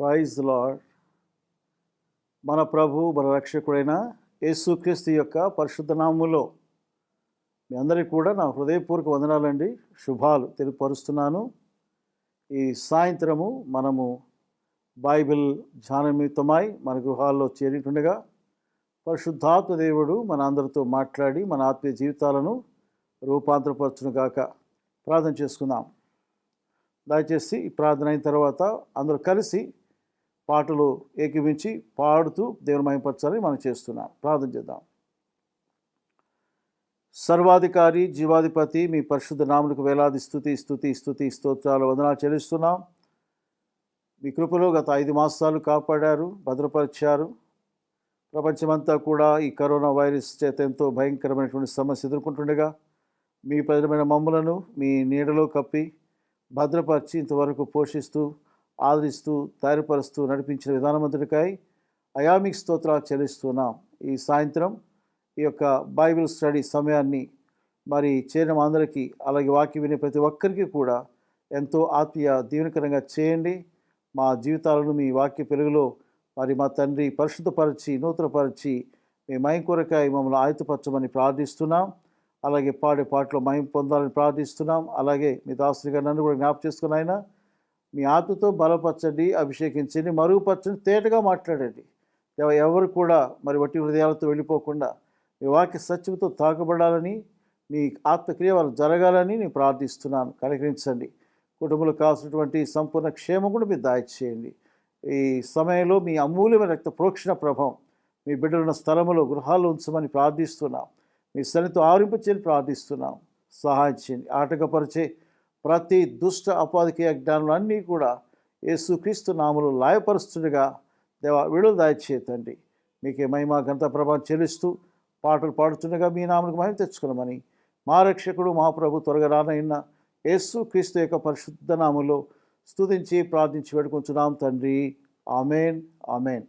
Praise lord. మన ప్రభు మన రక్షకుడైన యేసుక్రీస్తు యొక్క పరిశుద్ధ నామములో మీ అందరికీ కూడా నా హృదయపూర్వక వందనాలండి, శుభాలు తెలియపరుస్తున్నాను. ఈ సాయంత్రము మనము బైబిల్ ధ్యాన నిమిత్తమై మన గృహాల్లో చేరిటుండగా పరిశుద్ధాత్మ దేవుడు మన అందరితో మాట్లాడి మన ఆత్మీయ జీవితాలను రూపాంతరపరచునుగాక. ప్రార్థన చేసుకుందాం. దయచేసి ఈ ప్రార్థన అయిన తర్వాత అందరూ కలిసి పాటలు ఏకీవించి పాడుతూ దేవుని మహిమపరచాలని మనం చేస్తున్నాం. ప్రార్థన చేద్దాం. సర్వాధికారి జీవాధిపతి మీ పరిశుద్ధ నామమునకు వేలాది స్తుతి స్తోత్రాలు వందనాలు చెల్లిస్తున్నాం. మీ కృపలో గత 5 మాసాలు కాపాడారు, భద్రపరిచారు. ప్రపంచమంతా కూడా ఈ కరోనా వైరస్ చేత ఎంతో భయంకరమైనటువంటి సమస్య ఎదుర్కొంటుండగా మీ ప్రజలమైన మమ్మలను మీ నీడలో కప్పి భద్రపరిచి ఇంతవరకు పోషిస్తూ ఆదరిస్తూ తయారుపరుస్తూ నడిపించిన విధానమంతటికై అయామిక్ స్తోత్రాలు చెల్లిస్తున్నాం. ఈ సాయంత్రం ఈ యొక్క బైబిల్ స్టడీ సమయాన్ని మరి చేరిన అందరికీ, అలాగే వాక్యం వినే ప్రతి ఒక్కరికి కూడా ఎంతో ఆత్మీయ దీవెనకరంగా చేయండి. మా జీవితాలను మీ వాక్య పెరుగులో మరి మా తండ్రి పరిశుద్ధపరిచి నూతనపరిచి మీ మహిమ కొరకై మమ్మల్ని ఆయుధపరచమని ప్రార్థిస్తున్నాం. అలాగే పాడే పాటలో మహిమ పొందాలని ప్రార్థిస్తున్నాం. అలాగే మీ దాసునిగా నన్ను కూడా జ్ఞాపకం చేసుకుని ఆయన మీ ఆత్మతో బలపరచండి, అభిషేకించండి, మరుగుపరచండి, తేటగా మాట్లాడండి. ఎవరు కూడా మరి వట్టి హృదయాలతో వెళ్ళిపోకుండా మీ వాక్య సత్యంతో తాకబడాలని, మీ ఆత్మక్రియ వాళ్ళు జరగాలని నేను ప్రార్థిస్తున్నాను. కనికరించండి. కుటుంబంలో కావాల్సినటువంటి సంపూర్ణ క్షేమం కూడా మీరు దయచేయండి. ఈ సమయంలో మీ అమూల్యమైన రక్త ప్రోక్షణ ప్రభావం మీ బిడ్డలున్న స్థలంలో గృహాల్లో ఉంచమని ప్రార్థిస్తున్నాం. మీ సన్నిధితో ఆవరింపచేయని ప్రార్థిస్తున్నాం. సహాయం చేయండి. ఆటంకపరిచే ప్రతి దుష్ట అపాధికీయ జ్ఞానాలు అన్నీ కూడా యేసుక్రీస్తు నామములో లయపరుస్తుండగా విడుదల దయచేతండి. మీకే మహిమ ఘనత ప్రభావం చెల్లిస్తూ పాటలు పాడుతుండగా మీ నామములకు మహిమ తెచ్చుకున్నామని మా రక్షకుడు మా ప్రభు త్వరగా రానైన యేసుక్రీస్తు యొక్క పరిశుద్ధ నామములో స్తుతించి ప్రార్థించి వేడుకొంచున్నాం తండ్రి. ఆమేన్, ఆమేన్.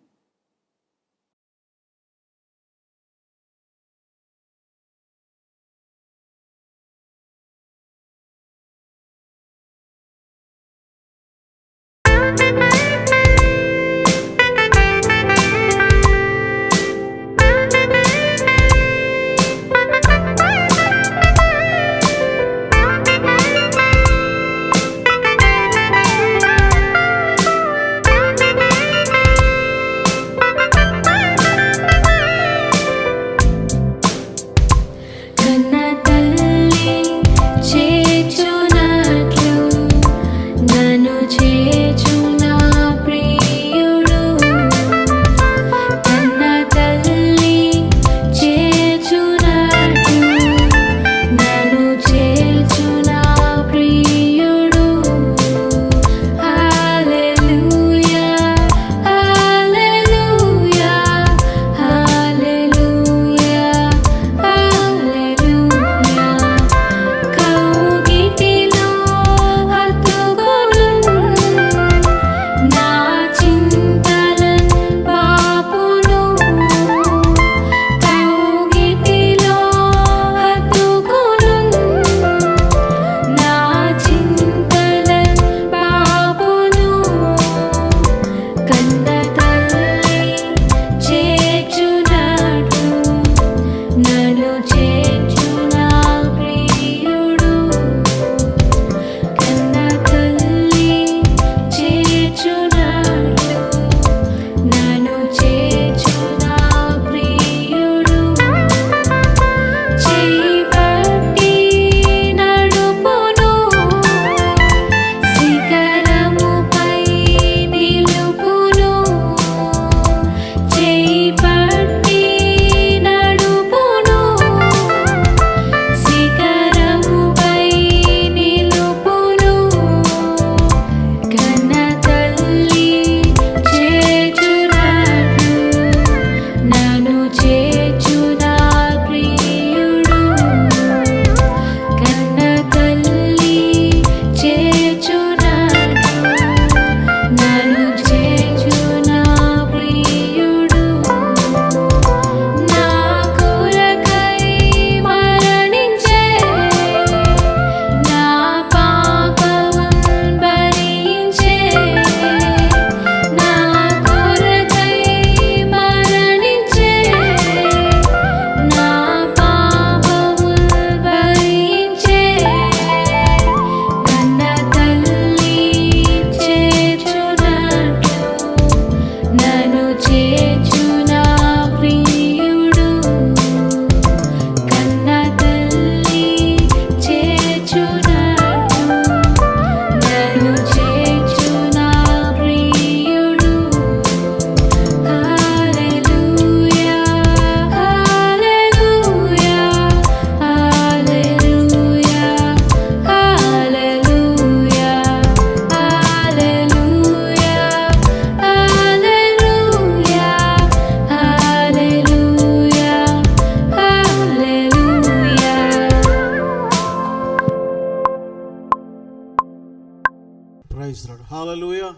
Praise lord. హల్లెలూయా.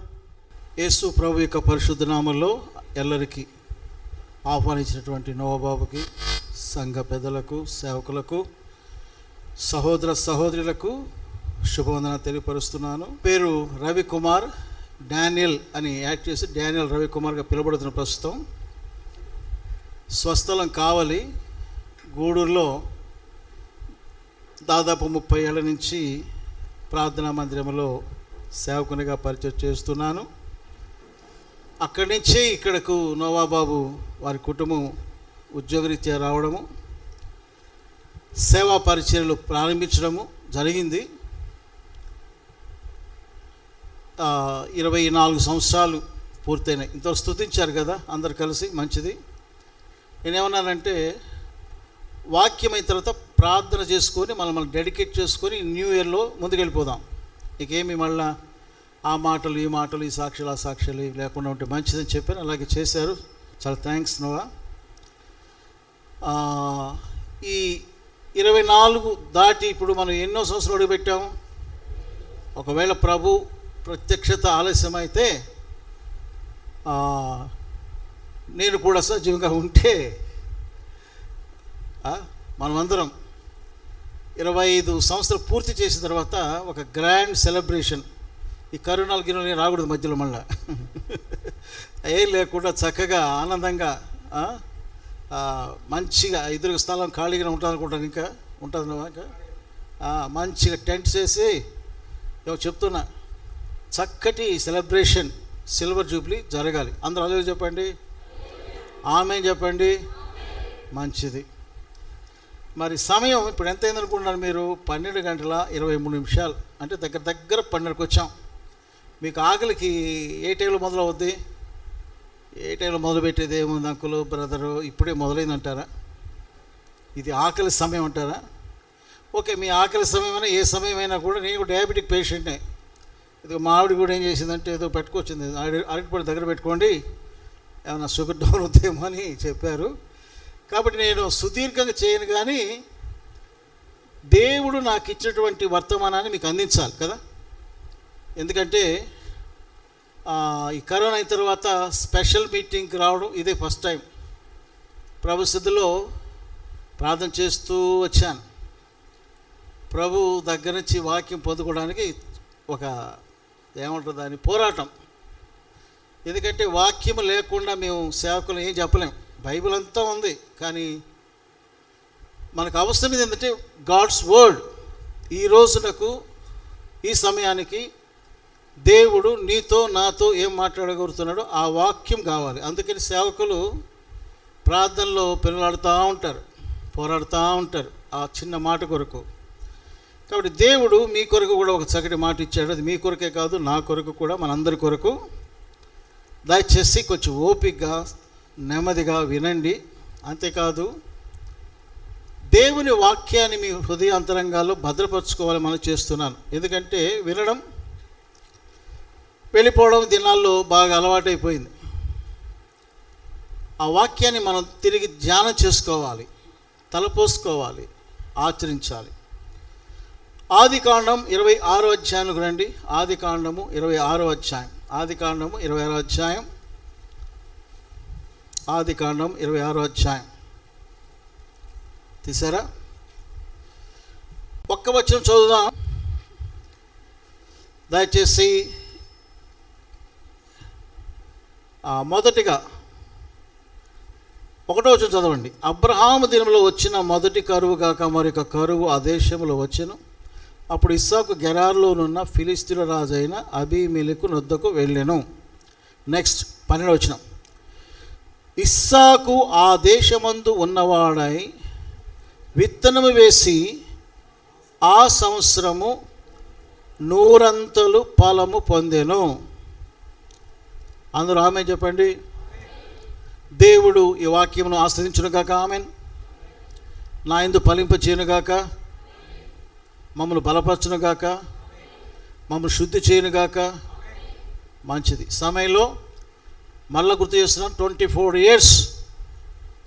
యేసు ప్రభు యొక్క పరిశుద్ధ నామములో ಎಲ್ಲరికి ఆహ్వానించినటువంటి నోవాబాబుకి, సంఘ పెద్దలకు, సేవకులకు, సహోదర సహోదరులకు శుభవందన తెలియపరుస్తున్నాను. పేరు రవికుమార్, డానియల్ అని యాడ్ చేసి డానియల్ రవికుమార్గా పిలువబడుతున్న ప్రస్తుతం. స్వస్థలం కావలి, గూడూరులో దాదాపు 30 ఏళ్ల నుంచి ప్రార్థనా మందిరంలో సేవకునిగా పరిచయం చేస్తున్నాను. అక్కడి నుంచే ఇక్కడకు నోవాబాబు వారి కుటుంబం ఉద్యోగరీత్యా రావడము, సేవా పరిచర్యలు ప్రారంభించడము జరిగింది. 24 సంవత్సరాలు పూర్తయినాయి. ఇంత స్తుతించారు కదా అందరు కలిసి, మంచిది. నేనేమన్నానంటే, వాక్యం అయిన తర్వాత ప్రార్థన చేసుకొని మనం డెడికేట్ చేసుకొని న్యూ ఇయర్లో ముందుకెళ్ళిపోదాం. ఇకేమి మళ్ళా ఆ మాటలు ఈ మాటలు, ఈ సాక్ష్యాలు ఆ సాక్ష్యాలు లేకుండా ఉంటే మంచిదని చెప్పాను. అలాగే చేశారు. చాలా థ్యాంక్స్ నోవా. ఈ 24 దాటి ఇప్పుడు మనం ఎన్నో సంవత్సరాలు అడుగుపెట్టాము. ఒకవేళ ప్రభు ప్రత్యక్షత ఆలస్యమైతే, నేను కూడా సజీవంగా ఉంటే మనమందరం 25 సంవత్సరాలు పూర్తి చేసిన తర్వాత ఒక గ్రాండ్ సెలబ్రేషన్, ఈ కరోనాలు గిన్నెలు రాకూడదు మధ్యలో మళ్ళా ఏం లేకుండా చక్కగా ఆనందంగా మంచిగా ఎదురు స్థలం ఖాళీగా ఉంటుంది అనుకుంటాను. ఇంకా ఉంటుంది ఇంకా మంచిగా టెంట్స్ వేసి చెప్తున్నా, చక్కటి సెలబ్రేషన్, సిల్వర్ జూబ్లీ జరగాలి. అందరూ అదే చెప్పండి, ఆమె చెప్పండి. మంచిది. మరి సమయం ఇప్పుడు ఎంత అయిందనుకుంటున్నారు మీరు? 12:23 అంటే దగ్గర 12కి వచ్చాం. మీకు ఆకలికి ఏ టైంలో మొదలవుద్ది? ఏ టైంలో మొదలుపెట్టేది ఏముంది అంకులు, బ్రదరు, ఇప్పుడే మొదలైందంటారా? ఇది ఆకలి సమయం అంటారా? ఓకే, మీ ఆకలి సమయమైనా ఏ సమయమైనా కూడా, నేను డయాబెటిక్ పేషెంట్నే. ఇది మా ఆవిడ కూడా ఏం చేసిందంటే, ఏదో పెట్టుకొచ్చింది, అరటిపడి దగ్గర పెట్టుకోండి, ఏమైనా షుగర్ డౌన్ అవుతాయేమో అని చెప్పారు. కాబట్టి నేను సుదీర్ఘంగా చేయను, కానీ దేవుడు నాకు ఇచ్చినటువంటి వర్తమానాన్ని మీకు అందించాలి కదా. ఎందుకంటే ఈ కరోనా అయిన తర్వాత స్పెషల్ మీటింగ్కి రావడం ఇదే ఫస్ట్ టైం. ప్రభు సన్నిధిలో ప్రార్థన చేస్తూ వచ్చాను. ప్రభు దగ్గర నుంచి వాక్యం పొందుకోవడానికి ఒక ఏమంటారు దాని పోరాటం. ఎందుకంటే వాక్యం లేకుండా మేము సేవకులు ఏం చెప్పలేం. బైబిల్ అంతా ఉంది, కానీ మనకు అవసరం ఏంటంటే గాడ్స్ వర్డ్. ఈ రోజునకు, ఈ సమయానికి దేవుడు నీతో నాతో ఏం మాట్లాడగలుగుతున్నాడో ఆ వాక్యం కావాలి. అందుకని సేవకులు ప్రార్థనలో పెనులాడుతూ ఉంటారు, పోరాడుతూ ఉంటారు ఆ చిన్న మాట కొరకు. కాబట్టి దేవుడు మీ కొరకు కూడా ఒక చక్కటి మాట ఇచ్చాడు. అది మీ కొరకే కాదు, నా కొరకు కూడా, మనందరి కొరకు. దయచేసి కొంచెం ఓపికగా నెమ్మదిగా వినండి. అంతేకాదు, దేవుని వాక్యాన్ని మీ హృదయాంతరంగాల్లో భద్రపరచుకోవాలని మనం చేస్తున్నాను. ఎందుకంటే వినడం వెళ్ళిపోవడం దినాల్లో బాగా అలవాటైపోయింది. ఆ వాక్యాన్ని మనం తిరిగి ధ్యానం చేసుకోవాలి, తలపోసుకోవాలి, ఆచరించాలి. ఆదికాండం 26వ అధ్యాయానికి రండి. ఆదికాండము 26వ అధ్యాయం. ఆదికాండము 26వ అధ్యాయం. ఆదికాండం 26వ అధ్యాయం తీసారా? ఒక్క వచనం చదువుదాం దయచేసి. మొదటిగా 1వ వచనం చదవండి. అబ్రహాము దినంలో వచ్చిన మొదటి కరువు కాక మరొక కరువు ఆ దేశంలో వచ్చెను. అప్పుడు ఇస్సాకు గెరారులోనున్న ఫిలిస్తీయుల రాజైన అబీమెలెకు నొద్దకు వెళ్ళెను. నెక్స్ట్ 12వ వచనం. ఇస్సాకు ఆ దేశమందు ఉన్నవాడై విత్తనము వేసి ఆ సంవత్సరము 100 ఫలము పొందెను. అందరూ ఆమె చెప్పండి. దేవుడు ఈ వాక్యమును ఆస్వాదించునుగాక. ఆమెన్. నా యందు ఫలింపచేయునుగాక, మమ్మల్ని బలపరచునుగాక, మమ్మల్ని శుద్ధి చేయునుగాక. మంచిది. సమయంలో మళ్ళీ గుర్తు చేస్తున్నాం, 24 years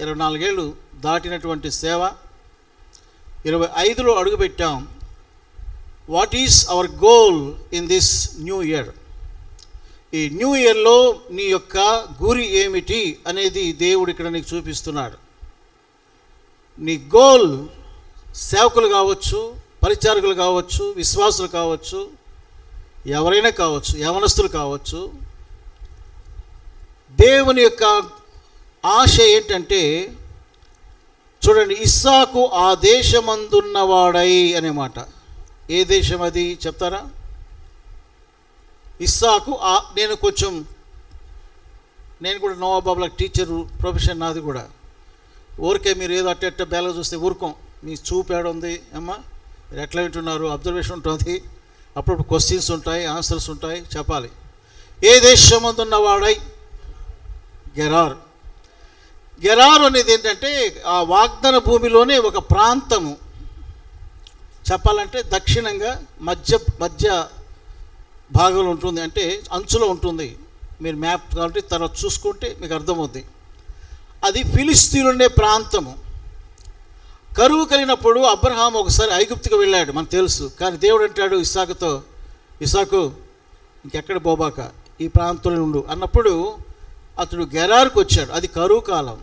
24 ఏళ్ళు దాటినటువంటి సేవ. 25లో అడుగుపెట్టాం. What is our goal in this new year? ఈ న్యూ ఇయర్లో నీ యొక్క గురి ఏమిటి అనేది దేవుడు ఇక్కడ నీకు చూపిస్తున్నాడు. నీ గోల్ సేవకులు కావచ్చు, పరిచారకులు కావచ్చు, విశ్వాసులు కావచ్చు, ఎవరైనా కావచ్చు, యవనస్తులు కావచ్చు. దేవుని యొక్క ఆశ ఏంటంటే, చూడండి, ఇస్సాకు ఆ దేశమందున్నవాడై అనే మాట. ఏ దేశం అది చెప్తారా? ఇస్సాకు నేను కూడా నోవాబాబుల టీచరు ప్రొఫెషన్ నాది కూడా. ఊరికే మీరు ఏదో అట్ట బేల చూస్తే ఊరుకోం. మీ చూపేడ ఉంది అమ్మా, మీరు ఎట్లా వింటున్నారు, అబ్జర్వేషన్ ఉంటుంది, అప్పుడప్పుడు క్వశ్చన్స్ ఉంటాయి, ఆన్సర్స్ ఉంటాయి, చెప్పాలి. ఏ దేశమందున్నవాడై? గెరారు అనేది ఏంటంటే ఆ వాగ్దాన భూమిలోనే ఒక ప్రాంతము. చెప్పాలంటే దక్షిణంగా మధ్య భాగంలో ఉంటుంది, అంటే అంచులో ఉంటుంది. మీరు మ్యాప్ కాబట్టి తర్వాత చూసుకుంటే మీకు అర్థమవుతుంది. అది ఫిలిస్తీనుండే ప్రాంతము. కరువు కలిగినప్పుడు అబ్రహాం ఒకసారి ఐగుప్తుకు వెళ్ళాడు, మనకు తెలుసు. కానీ దేవుడు అంటాడు ఇస్సాకుతో, ఇస్సాకు ఇంకెక్కడ పోబాక, ఈ ప్రాంతంలో ఉండు అన్నప్పుడు అతడు గెరారుకు వచ్చాడు. అది కరువు కాలం.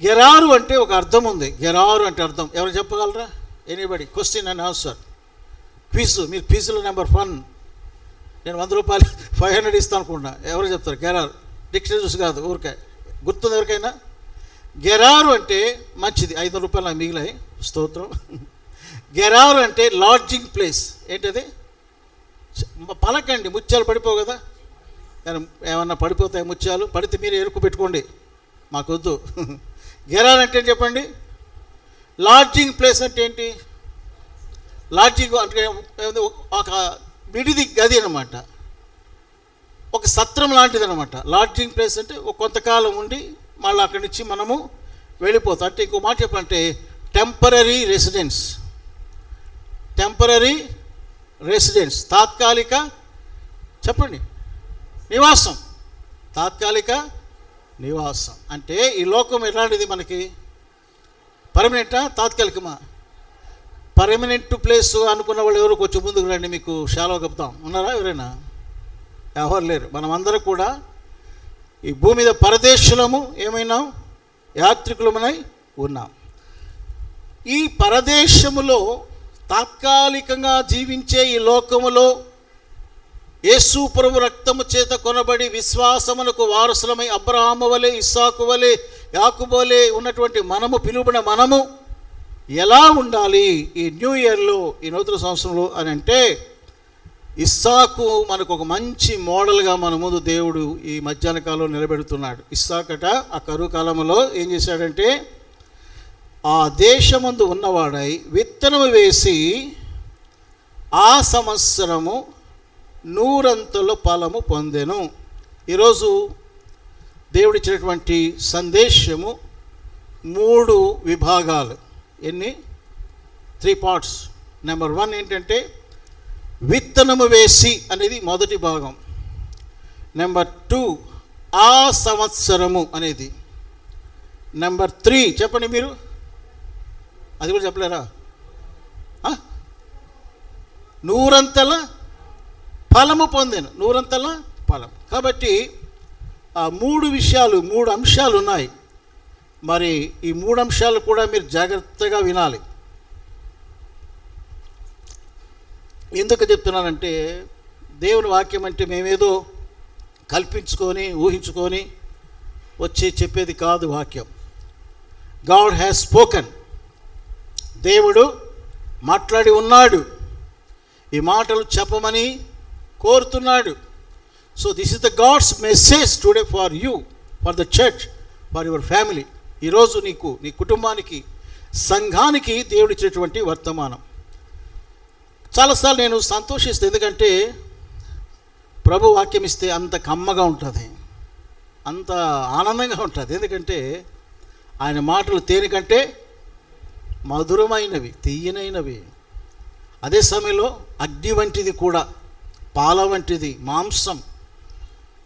గెరారు అంటే ఒక అర్థం ఉంది. గెరారు అంటే అర్థం ఎవరు చెప్పగలరా? Anybody? Question and answer. Quiz. మీరు క్విజ్లో నెంబర్ 1. నేను 100 రూపాయలు 500 ఇస్తాను అనుకుంటున్నా. ఎవరు చెప్తారు? గెరారు. డిక్షనరీ చూసి కాదు, ఊరికే గుర్తుంది ఎవరికైనా? గెరారు అంటే మంచిది. 500 రూపాయలు నాకు మిగిలాయి, స్తోత్రం. గెరారు అంటే లాడ్జింగ్ ప్లేస్. ఏంటది? పలకండి, ముత్యాలు పడిపోవు కదా. ఏమన్నా పడిపోతాయి ముత్యాలు? పడితే మీరు ఎరుకు పెట్టుకోండి, మాకొద్దు. గెరారు అంటే చెప్పండి. లాడ్జింగ్ ప్లేస్ అంటే ఏంటి? లాడ్జింగ్ అంటే ఒక విడిది గది అనమాట, ఒక సత్రం లాంటిది అనమాట. లాడ్జింగ్ ప్లేస్ అంటే ఒక కొంతకాలం ఉండి మళ్ళీ అక్కడి నుంచి మనము వెళ్ళిపోతాం. అంటే ఇంకో మాట చెప్పాలంటే టెంపరరీ రెసిడెన్స్, తాత్కాలిక, చెప్పండి, నివాసం. తాత్కాలిక నివాసం అంటే ఈ లోకం ఎలాంటిది మనకి? పర్మనెంటా, తాత్కాలికమా? పర్మనెంట్ ప్లేస్ అనుకున్న వాళ్ళు ఎవరు కొంచెం ముందుకు రండి, మీకు షాలో కప్పుతాం. ఉన్నారా ఎవరైనా? ఎవరు లేరు. మనమందరం కూడా ఈ భూమి మీద పరదేశులము, ఏమైనా యాత్రికులమై ఉన్నాం. ఈ పరదేశములో తాత్కాలికంగా జీవించే ఈ లోకములో యేసు ప్రభు రక్తము చేత కొనబడి విశ్వాసమునకు వారసులమై అబ్రహాము వలె, ఇస్సాకు వలె, యాకోబు వలె ఉన్నటువంటి మనము, పిలువబడిన మనము ఎలా ఉండాలి ఈ న్యూ ఇయర్లో, ఈ నూతన సంవత్సరంలో అని అంటే, ఇస్సాకు మనకు ఒక మంచి మోడల్గా మన ముందు దేవుడు ఈ మధ్యాహ్న కాలంలో నిలబెడుతున్నాడు. ఇస్సాకట ఆ కరువు కాలంలో ఏం చేశాడంటే, ఆ దేశమందు ఉన్నవాడై విత్తనము వేసి ఆ సంవత్సరము 100 ఫలము పొందెను. ఈరోజు దేవుడిచ్చినటువంటి సందేశము 3 విభాగాలు. ఎన్ని? 3 పార్ట్స్. నెంబర్ 1 ఏంటంటే విత్తనము వేసి అనేది మొదటి భాగం. నెంబర్ 2 ఆ సంవత్సరము అనేది. నెంబర్ 3 చెప్పండి మీరు, అది కూడా చెప్పలేరా? 100 ఫలము పొందాను. 100 ఫలం. కాబట్టి ఆ 3 విషయాలు, 3 అంశాలు ఉన్నాయి. మరి ఈ 3 అంశాలు కూడా మీరు జాగ్రత్తగా వినాలి. ఎందుకు చెప్తున్నానంటే, దేవుని వాక్యం అంటే మేమేదో కల్పించుకొని ఊహించుకొని వచ్చి చెప్పేది కాదు వాక్యం. God has spoken. దేవుడు మాట్లాడి ఉన్నాడు. ఈ మాటలు చెప్పమని కోరుతున్నాడు. So this is the God's message today for you, for the church, for your family. ఈరోజు నీకు, నీ కుటుంబానికి, సంఘానికి దేవుడు ఇచ్చేటువంటి వర్తమానం. చాలాసార్లు నేను సంతోషిస్తాను, ఎందుకంటే ప్రభు వాక్యం ఇస్తే అంత కమ్మగా ఉంటుంది, అంత ఆనందంగా ఉంటుంది. ఎందుకంటే ఆయన మాటలు తేనె కంటే మధురమైనవి, తీయనైనవి. అదే సమయంలో అగ్ని వంటిది కూడా, పాల వంటిది, మాంసం.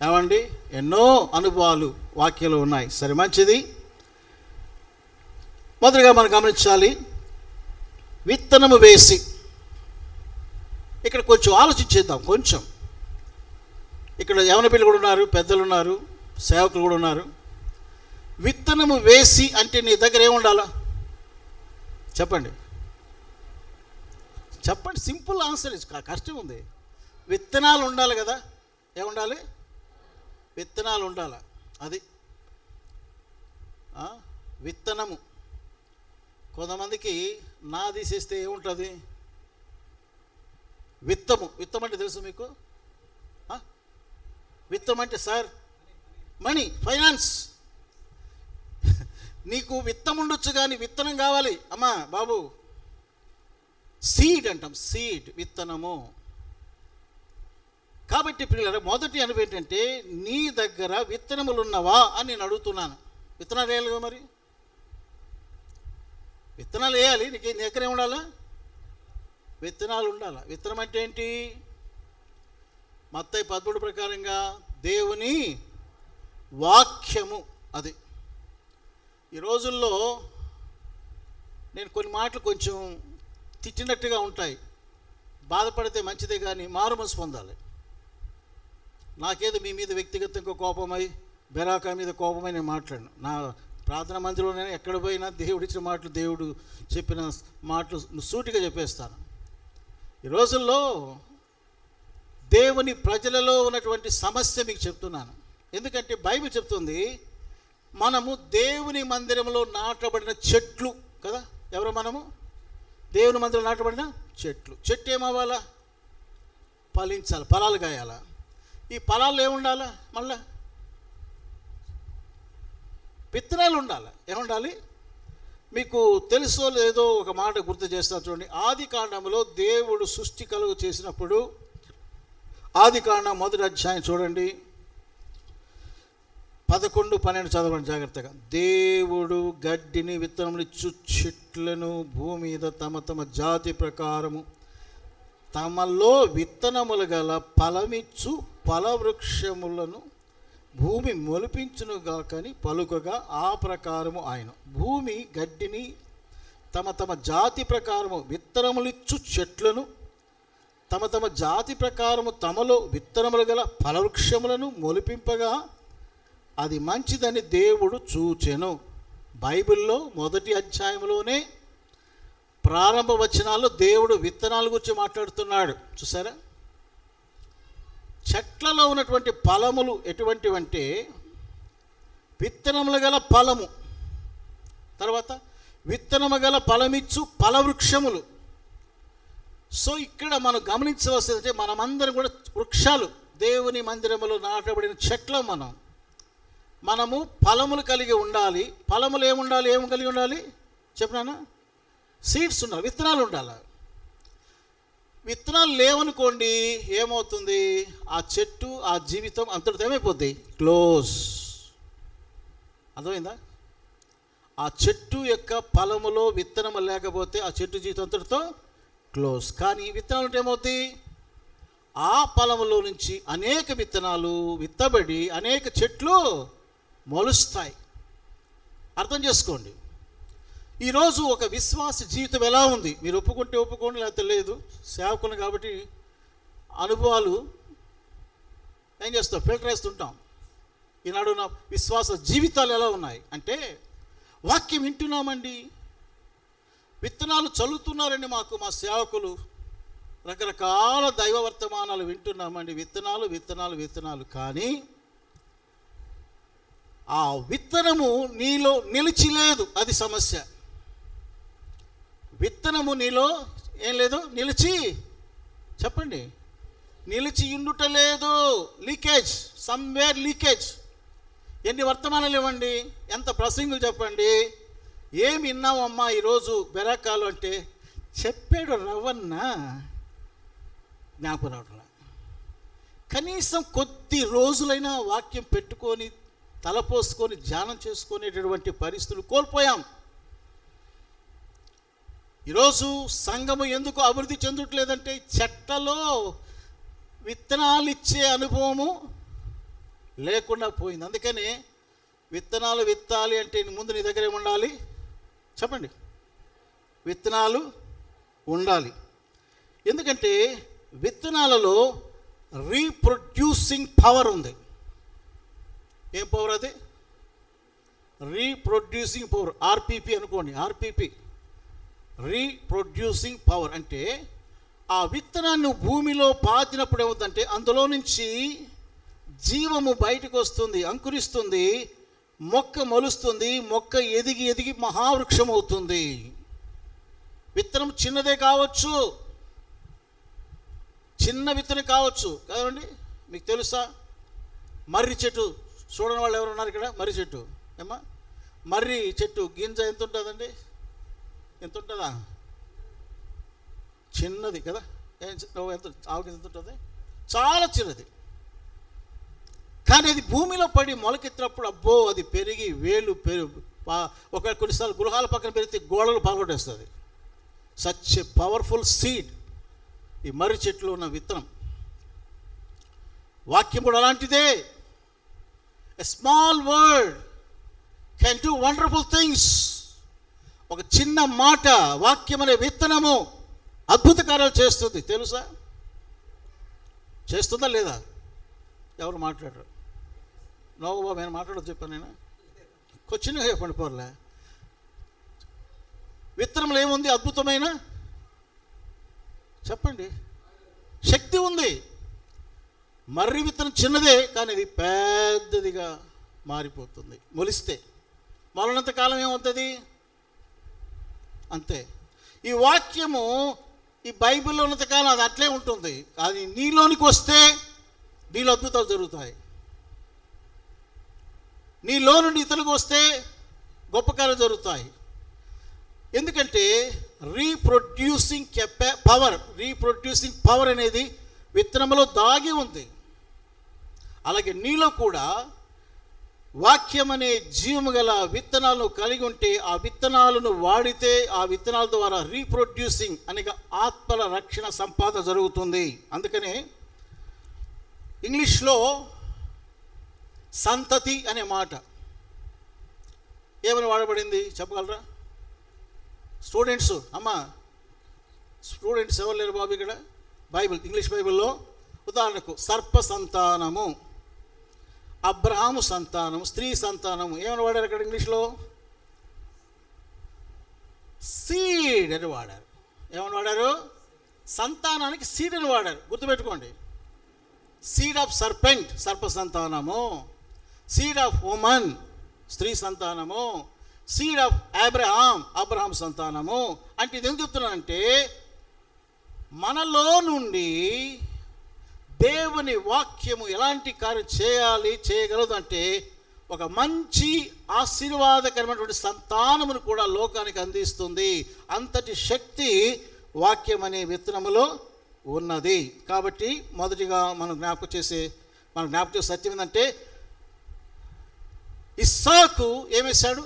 ఏమండి, ఎన్నో అనుభవాలు వాక్యాలు ఉన్నాయి. సరే, మంచిది. మొదటిగా మనం గమనించాలి, విత్తనము వేసి. ఇక్కడ కొంచెం ఆలోచించేద్దాం. కొంచెం ఇక్కడ యవన పిల్లలు కూడా ఉన్నారు, పెద్దలు ఉన్నారు, సేవకులు కూడా ఉన్నారు. విత్తనము వేసి అంటే నీ దగ్గర ఏముండాలా చెప్పండి? చెప్పండి, సింపుల్ ఆన్సర్. కష్టం ఉంది. విత్తనాలు ఉండాలి కదా. ఏముండాలి? విత్తనాలు ఉండాలి. అది విత్తనము. కొంతమందికి నా తీసేస్తే ఏముంటుంది? విత్తము. విత్తం అంటే తెలుసు మీకు? విత్తం అంటే సార్ మనీ, ఫైనాన్స్. నీకు విత్తం ఉండొచ్చు కానీ విత్తనం కావాలి. అమ్మా బాబు, సీడ్ అంటాం, సీడ్, విత్తనము. కాబట్టి పిల్లలు, మొదటి అనుభవం ఏంటంటే నీ దగ్గర విత్తనములు ఉన్నవా అని నేను అడుగుతున్నాను. విత్తనాలు వేయాలి కదా, మరి విత్తనాలు వేయాలి. నీ దగ్గర ఏముండాలా? విత్తనాలు ఉండాలి. విత్తనం అంటే ఏంటి? మత్తయి 13 ప్రకారంగా దేవుని వాక్యము. అది ఈ రోజుల్లో నేను కొన్ని మాటలు కొంచెం తిట్టినట్టుగా ఉంటాయి. బాధపడితే మంచిదే కానీ మారు మనసు పొందాలి. నాకేదో మీ మీద వ్యక్తిగతంగా కోపమై, బెరాకా మీద కోపమై నేను మాట్లాడను. నా ప్రార్థన మందిరంలోనే ఎక్కడ పోయినా దేవుడు ఇచ్చిన మాటలు, దేవుడు చెప్పిన మాటలు సూటిగా చెప్పేస్తాను. ఈ రోజుల్లో దేవుని ప్రజలలో ఉన్నటువంటి సమస్య మీకు చెప్తున్నాను. ఎందుకంటే బైబిల్ చెప్తుంది మనము దేవుని మందిరంలో నాటబడిన చెట్లు కదా. ఎవరు మనము? దేవుని మందిరంలో నాటబడిన చెట్లు. చెట్టు ఏమవ్వాలా? ఫలించాలి, ఫలాలు కాయాలా. ఈ ఫలాలు ఏముండాలా? మళ్ళా విత్తనాలు ఉండాలి. ఏముండాలి? మీకు తెలుసో లేదో ఒక మాట గుర్తు చేస్తాను చూడండి. ఆది కాండంలో దేవుడు సృష్టి కలుగు చేసినప్పుడు, ఆది కాండం 1వ అధ్యాయం చూడండి, 11, 12 చదవండి జాగ్రత్తగా. దేవుడు గడ్డిని, విత్తనములిచ్చు చెట్లను భూమి మీద తమ తమ జాతి ప్రకారము తమలో విత్తనములు గల ఫలమిచ్చు ఫలవృక్షములను భూమి మొలిపించునుగాకని పలుకగా ఆ ప్రకారము ఆయన భూమి గడ్డిని తమ తమ జాతి ప్రకారము విత్తనములిచ్చు చెట్లను తమ తమ జాతి ప్రకారము తమలో విత్తనములు గల ఫలవృక్షములను మొలిపింపగా అది మంచిదని దేవుడు చూచెను. బైబిల్లో 1వ అధ్యాయంలోనే ప్రారంభ వచనాల్లో దేవుడు విత్తనాల గురించి మాట్లాడుతున్నాడు. చూసారా? చెట్లలో ఉన్నటువంటి ఫలములు ఎటువంటివంటే విత్తనములు గల ఫలము, తర్వాత విత్తనము గల ఫలమిచ్చు ఫలవృక్షములు. సో ఇక్కడ మనం గమనించవలసిందంటే మనమందరం కూడా వృక్షాలు, దేవుని మందిరములో నాటబడిన చెట్ల మనము ఫలములు కలిగి ఉండాలి. ఫలములు ఏముండాలి? ఏమి కలిగి ఉండాలి చెప్పినానా? సీడ్స్ ఉండాలి, విత్తనాలు ఉండాలి. విత్తనాలు లేవనుకోండి, ఏమవుతుంది? ఆ చెట్టు, ఆ జీవితం అంతటితో ఏమైపోద్ది? క్లోజ్. అర్థమైందా? ఆ చెట్టు యొక్క ఫలములో విత్తనము లేకపోతే ఆ చెట్టు జీవితం అంతటితో క్లోజ్. కానీ విత్తనాలు ఉంటే ఏమవుతుంది? ఆ ఫలములో నుంచి అనేక విత్తనాలు విత్తబడి అనేక చెట్లు మొలుస్తాయి. అర్థం చేసుకోండి. ఈరోజు ఒక విశ్వాస జీవితం ఎలా ఉంది? మీరు ఒప్పుకుంటే ఒప్పుకోండి, లేకపోతే లేదు. సేవకులు కాబట్టి అనుభవాలు ఏం చేస్తాం? ఫిల్టర్ వేస్తుంటాం. ఈనాడు నా విశ్వాస జీవితాలు ఎలా ఉన్నాయి అంటే, వాక్యం వింటున్నామండి, విత్తనాలు చల్లుతున్నారండి, మా సేవకులు రకరకాల దైవ వర్తమానాలు వింటున్నామండి, విత్తనాలు విత్తనాలు విత్తనాలు. కానీ ఆ విత్తనము నీలో నిలిచి లేదు. అది సమస్య. విత్తనము నీలో ఏం లేదు, నిలిచి, చెప్పండి, నిలిచి ఉండుట లేదు. Leakage, somewhere leakage. ఎన్ని వర్తమానాలు ఇవ్వండి, ఎంత ప్రసంగులు చెప్పండి, ఏమి విన్నావమ్మా ఈరోజు బెరాకాలు అంటే చెప్పాడు రవన్న, జ్ఞాపకం రావట్లా. కనీసం కొద్ది రోజులైనా వాక్యం పెట్టుకొని తలపోసుకొని ధ్యానం చేసుకునేటటువంటి పరిస్థితులు కోల్పోయాం. ఈరోజు సంఘము ఎందుకు అభివృద్ధి చెందట్లేదంటే చెట్లలో విత్తనాలు ఇచ్చే అనుభవము లేకుండా పోయింది. అందుకని విత్తనాలు విత్తాలి అంటే ముందు నీ దగ్గర ఏముండాలి చెప్పండి? విత్తనాలు ఉండాలి. ఎందుకంటే విత్తనాలలో రీప్రొడ్యూసింగ్ పవర్ ఉంది. ఏం పవర్ అది? రీప్రొడ్యూసింగ్ పవర్, ఆర్పిపి అనుకోండి. ఆర్పిపి రీప్రొడ్యూసింగ్ పవర్ అంటే ఆ విత్తనాన్ని భూమిలో పాతినప్పుడు ఏమవుతుందంటే అందులో నుంచి జీవము బయటకు వస్తుంది, అంకురిస్తుంది, మొక్క మొలుస్తుంది, మొక్క ఎదిగి ఎదిగి మహావృక్షం అవుతుంది. విత్తనం చిన్నదే కావచ్చు, చిన్న విత్తనం కావచ్చు కదండి. మీకు తెలుసా మర్రి చెట్టు? చూడని వాళ్ళు ఎవరు ఉన్నారు ఇక్కడ? మర్రి చెట్టు ఏమ్మా, మర్రి చెట్టు గింజ ఎంత ఉంటుందండి? ఎంత ఉంటుందా? చిన్నది కదా. ఎంత ఆవు గింజ ఎంత ఉంటుంది? చాలా చిన్నది. కానీ అది భూమిలో పడి మొలకెత్తినప్పుడు అబ్బో అది పెరిగి వేలు ఒక కొన్నిసార్లు గృహాల పక్కన పెరిగితే గోడలు పగలగొట్టేస్తుంది. సచ్ ఎ పవర్ఫుల్ సీడ్ ఈ మర్రి చెట్లు ఉన్న విత్తనం. వాక్యం కూడా అలాంటిదే. A small word can do wonderful things. ఒక చిన్న మాట, వాక్యం అనే విత్తనము అద్భుత కార్యాలు చేస్తుంది. తెలుసా? చేస్తుందా లేదా? ఎవరు మాట్లాడరు? నోవు బాబు నేను మాట్లాడదు చెప్పాను నేను. చిన్నగా చెప్పండి పోర్లే. విత్తనంలో ఏముంది? అద్భుతమైన చెప్పండి శక్తి ఉంది. మర్రి విత్తనం చిన్నదే కానీ ఇది పెద్దదిగా మారిపోతుంది మొలిస్తే. మొలనంత కాలం ఏమవుతుంది? అంతే. ఈ వాక్యము ఈ బైబిల్లో ఉన్నంతకాలం అది అట్లే ఉంటుంది. అది నీలోనికి వస్తే నీలో అద్భుతాలు జరుగుతాయి. నీలో నుండి ఇతరులకు వస్తే గొప్ప కార్యాలు జరుగుతాయి. ఎందుకంటే రీప్రొడ్యూసింగ్ పవర్ అనేది విత్తనంలో దాగి ఉంది. అలాగే నీలో కూడా వాక్యం అనే జీవము గల విత్తనాలను కలిగి ఉంటే ఆ విత్తనాలను వాడితే ఆ విత్తనాల ద్వారా రీప్రొడ్యూసింగ్ అనగా ఆత్మల రక్షణ సంపాదన జరుగుతుంది. అందుకనే ఇంగ్లీష్లో సంతతి అనే మాట ఏమని వాడబడింది చెప్పగలరా? స్టూడెంట్స్ అమ్మా, స్టూడెంట్స్ ఎవరు లేరు బాబు ఇక్కడ? బైబిల్, ఇంగ్లీష్ బైబిల్లో ఉదాహరణకు సర్ప సంతానము, అబ్రహాము సంతానము, స్త్రీ సంతానము ఏమని వాడారు అక్కడ ఇంగ్లీష్లో? సీడ్ అని వాడారు. ఏమని వాడారు? సంతానానికి సీడ్ అని వాడారు. గుర్తుపెట్టుకోండి. సీడ్ ఆఫ్ సర్పెంట్ సర్ప సంతానము, సీడ్ ఆఫ్ ఉమన్ స్త్రీ సంతానము, సీడ్ ఆఫ్ అబ్రహాం సంతానము. అంటే ఇది ఎందుకు చెప్తున్నానంటే మనలో నుండి దేవుని వాక్యము ఎలాంటి కార్యం చేయగలదు అంటే ఒక మంచి ఆశీర్వాదకరమైనటువంటి సంతానమును కూడా లోకానికి అందిస్తుంది. అంతటి శక్తి వాక్యం అనే విత్తనములో ఉన్నది. కాబట్టి మొదటిగా మనం జ్ఞాపకం చేసే సత్యం ఏంటంటే ఇస్సాకు ఏమేశాడు?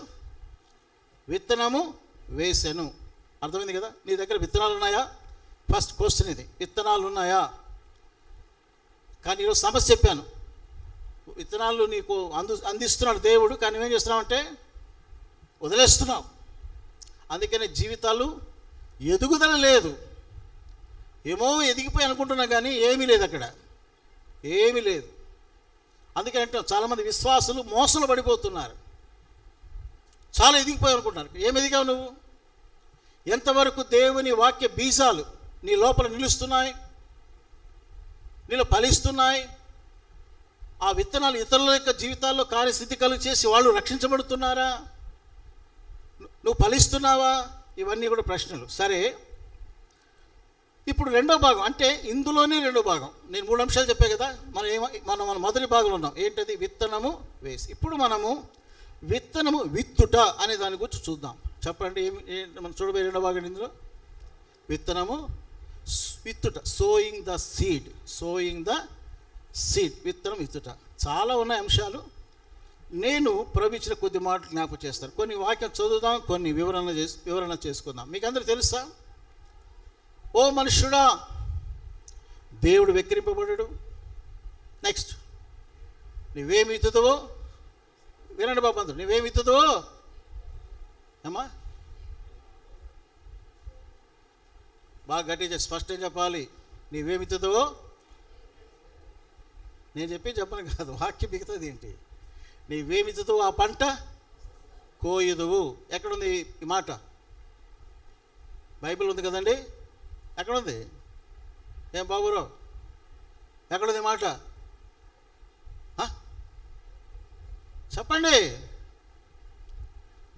విత్తనము వేశాను. అర్థమైంది కదా? నీ దగ్గర విత్తనాలు ఉన్నాయా? ఫస్ట్ క్వశ్చన్ ఇది. విత్తనాలు ఉన్నాయా? కానీ ఈరోజు సమస్య చెప్పాను. విత్తనాలు నీకు అందిస్తున్నాడు దేవుడు, కానీ నువ్వేం చేస్తున్నావు వదిలేస్తున్నావు. అందుకనే జీవితాలు ఎదుగుదల లేదు. ఏమో ఎదిగిపోయి అనుకుంటున్నా కానీ ఏమీ లేదు, అక్కడ ఏమీ లేదు. అందుకని అంటే చాలామంది విశ్వాసులు మోసంలో పడిపోతున్నారు. చాలా ఎదిగిపోయి అనుకుంటున్నారు. ఏమి ఎదిగావు నువ్వు? ఎంతవరకు దేవుని వాక్య బీజాలు నీ లోపల నిలుస్తున్నాయి, నీలో ఫలిస్తున్నాయి? ఆ విత్తనాలు ఇతరుల యొక్క జీవితాల్లో కార్యస్థితి కలుగు చేసి వాళ్ళు రక్షించబడుతున్నారా? నువ్వు ఫలిస్తున్నావా? ఇవన్నీ కూడా ప్రశ్నలు. సరే, ఇప్పుడు రెండో భాగం, అంటే ఇందులోనే రెండో భాగం. నేను 3 అంశాలు చెప్పాను కదా. మనం మొదటి భాగంలో ఉన్నాం. ఏంటది? విత్తనము వేసి. ఇప్పుడు మనము విత్తనము విత్తుట అనే దాని గురించి చూద్దాం. చెప్పండి, మనం చూడబోయే రెండో భాగం ఇందులో విత్తనము విత్తుట. సోయింగ్ ద సీడ్, విత్తనం విత్తుట. చాలా ఉన్నాయి అంశాలు. నేను ప్రవచించిన కొద్ది మాటలు జ్ఞాపకం చేస్తాను. కొన్ని వాక్యం చదువుదాం, కొన్ని వివరణ చేసుకుందాం. మీకు అందరికీ తెలుసా? ఓ మనుష్యుడా, దేవుడు వెక్కిరింపబడడు. నెక్స్ట్, నువ్వేమి విత్తుతావో వినండి బాబు అందరూ. నువ్వేమి విత్తుతావో అమ్మా బాగా గట్టిగా స్పష్టంగా చెప్పాలి. నీవేమి విత్తుదో, నేను చెప్పను కాదు, వాక్యం మిగతాది ఏంటి? నీవేమి విత్తుదో ఆ పంట కోయుదువు. ఎక్కడుంది ఈ మాట? బైబిల్ ఉంది కదండి, ఎక్కడుంది? ఏం బాబురావు, ఎక్కడుంది మాట? చెప్పండి.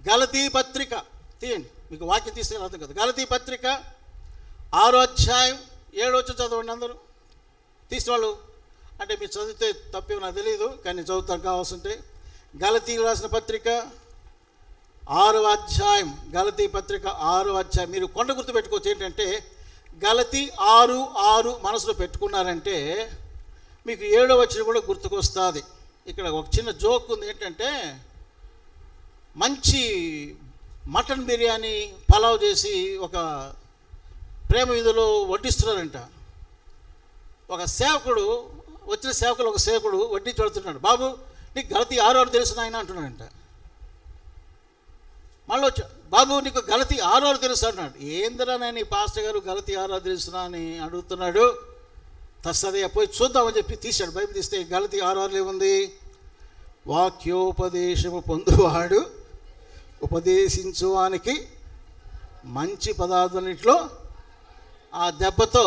గలతీ పత్రిక తీయండి, మీకు వాక్యం తీసుకెళ్ళి అర్థం కదా. గలతీ పత్రిక 6వ అధ్యాయం 7వ వచనం చదవండి అందరూ. తీసిన వాళ్ళు అంటే మీరు చదివితే తప్పేమో నాకు తెలియదు, కానీ నేను చదువుతాను కావాల్సి ఉంటే. గలతీకి రాసిన పత్రిక 6వ అధ్యాయం, గలతీ పత్రిక 6వ అధ్యాయం. మీరు కొండ గుర్తు పెట్టుకోవచ్చు. ఏంటంటే గలతీ 6:6 మనసులో పెట్టుకున్నారంటే మీకు 7వ వచనం కూడా గుర్తుకొస్తుంది. ఇక్కడ ఒక చిన్న జోక్ ఉంది. ఏంటంటే మంచి మటన్ బిర్యానీ పలావ్ చేసి ఒక ప్రేమ విధిలో వడ్డిస్తున్నారంట. ఒక సేవకుడు, వచ్చిన సేవకులు ఒక సేవకుడు వడ్డీ చూడుతున్నాడు. బాబు నీకు గలతీ 6:6 తెలుసు నాయన అంటున్నాడంట. మళ్ళీ వచ్చా, బాబు నీకు గలతీ 6:6 తెలుసు అంటున్నాడు. ఏందిరా నేను ఈ పాస్టర్ గారు గలతీ 6:6 తెలుసునా అని అడుగుతున్నాడు. తస్సదే పోయి చూద్దామని చెప్పి తీశాడు. బైబిల్ తీస్తే గలతీ 6:6 ఏముంది? వాక్యోపదేశము పొందువాడు ఉపదేశించువానికి మంచి పదార్థాన్నిట్లో. ఆ దెబ్బతో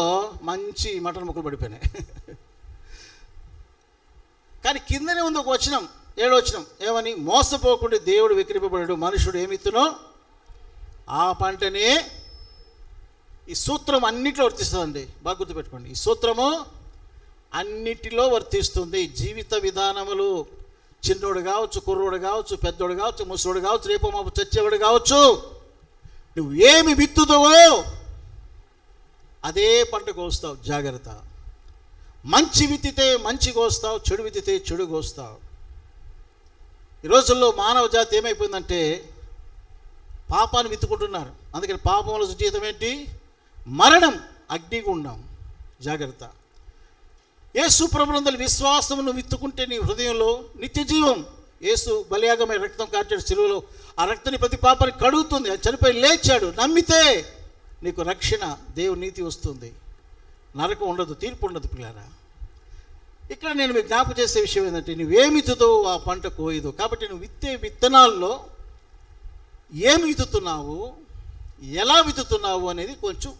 మంచి మటన్ ముక్కలు పడిపోయినాయి. కానీ కిందనే ఉంది ఒక వచనం, 7వ వచనం. ఏమని? మోసపోకుండా దేవుడు విక్రింపబడడు, మనుషుడు ఏమిత్తునో ఆ పంటనే. ఈ సూత్రం అన్నిట్లో వర్తిస్తుందండి, బాగా గుర్తుపెట్టుకోండి. ఈ సూత్రము అన్నిటిలో వర్తిస్తుంది. జీవిత విధానములు, చిన్నోడు కావచ్చు, కుర్రోడు కావచ్చు, పెద్దోడు కావచ్చు, ముసలోడు కావచ్చు, రేపు మాపు చచ్చేవాడు కావచ్చు, నువ్వు ఏమి విత్తుతావో అదే పంట కోస్తావు. జాగ్రత్త. మంచి విత్తితే మంచి కోస్తావు, చెడు విత్తితే చెడు కోస్తావు. ఈ రోజుల్లో మానవ జాతి ఏమైపోయిందంటే పాపాన్ని విత్తుకుంటున్నారు. అందుకని పాపంలో జీవితం ఏంటి? మరణం, అగ్నిగుండం. జాగ్రత్త. యేసు ప్రభునందలి విశ్వాసమును విత్తుకుంటే నీ హృదయంలో నిత్య జీవం. యేసు బలియాగమైన రక్తం కార్చాడు సిలువలో. ఆ రక్తాన్ని ప్రతి పాపాన్ని కడుగుతుంది. అది చనిపోయి లేచాడు. నమ్మితే నీకు రక్షణ, దేవుని నీతి వస్తుంది. నరకం ఉండదు, తీర్పు ఉండదు పిల్లారా. ఇక్కడ నేను మీకు జ్ఞాపకం చేసే విషయం ఏంటంటే నువ్వేమి విత్తుతో ఆ పంట కోయదు. కాబట్టి నువ్వు విత్తే విత్తనాల్లో ఏమి విత్తుతున్నావు, ఎలా విత్తుతున్నావు అనేది కొంచెం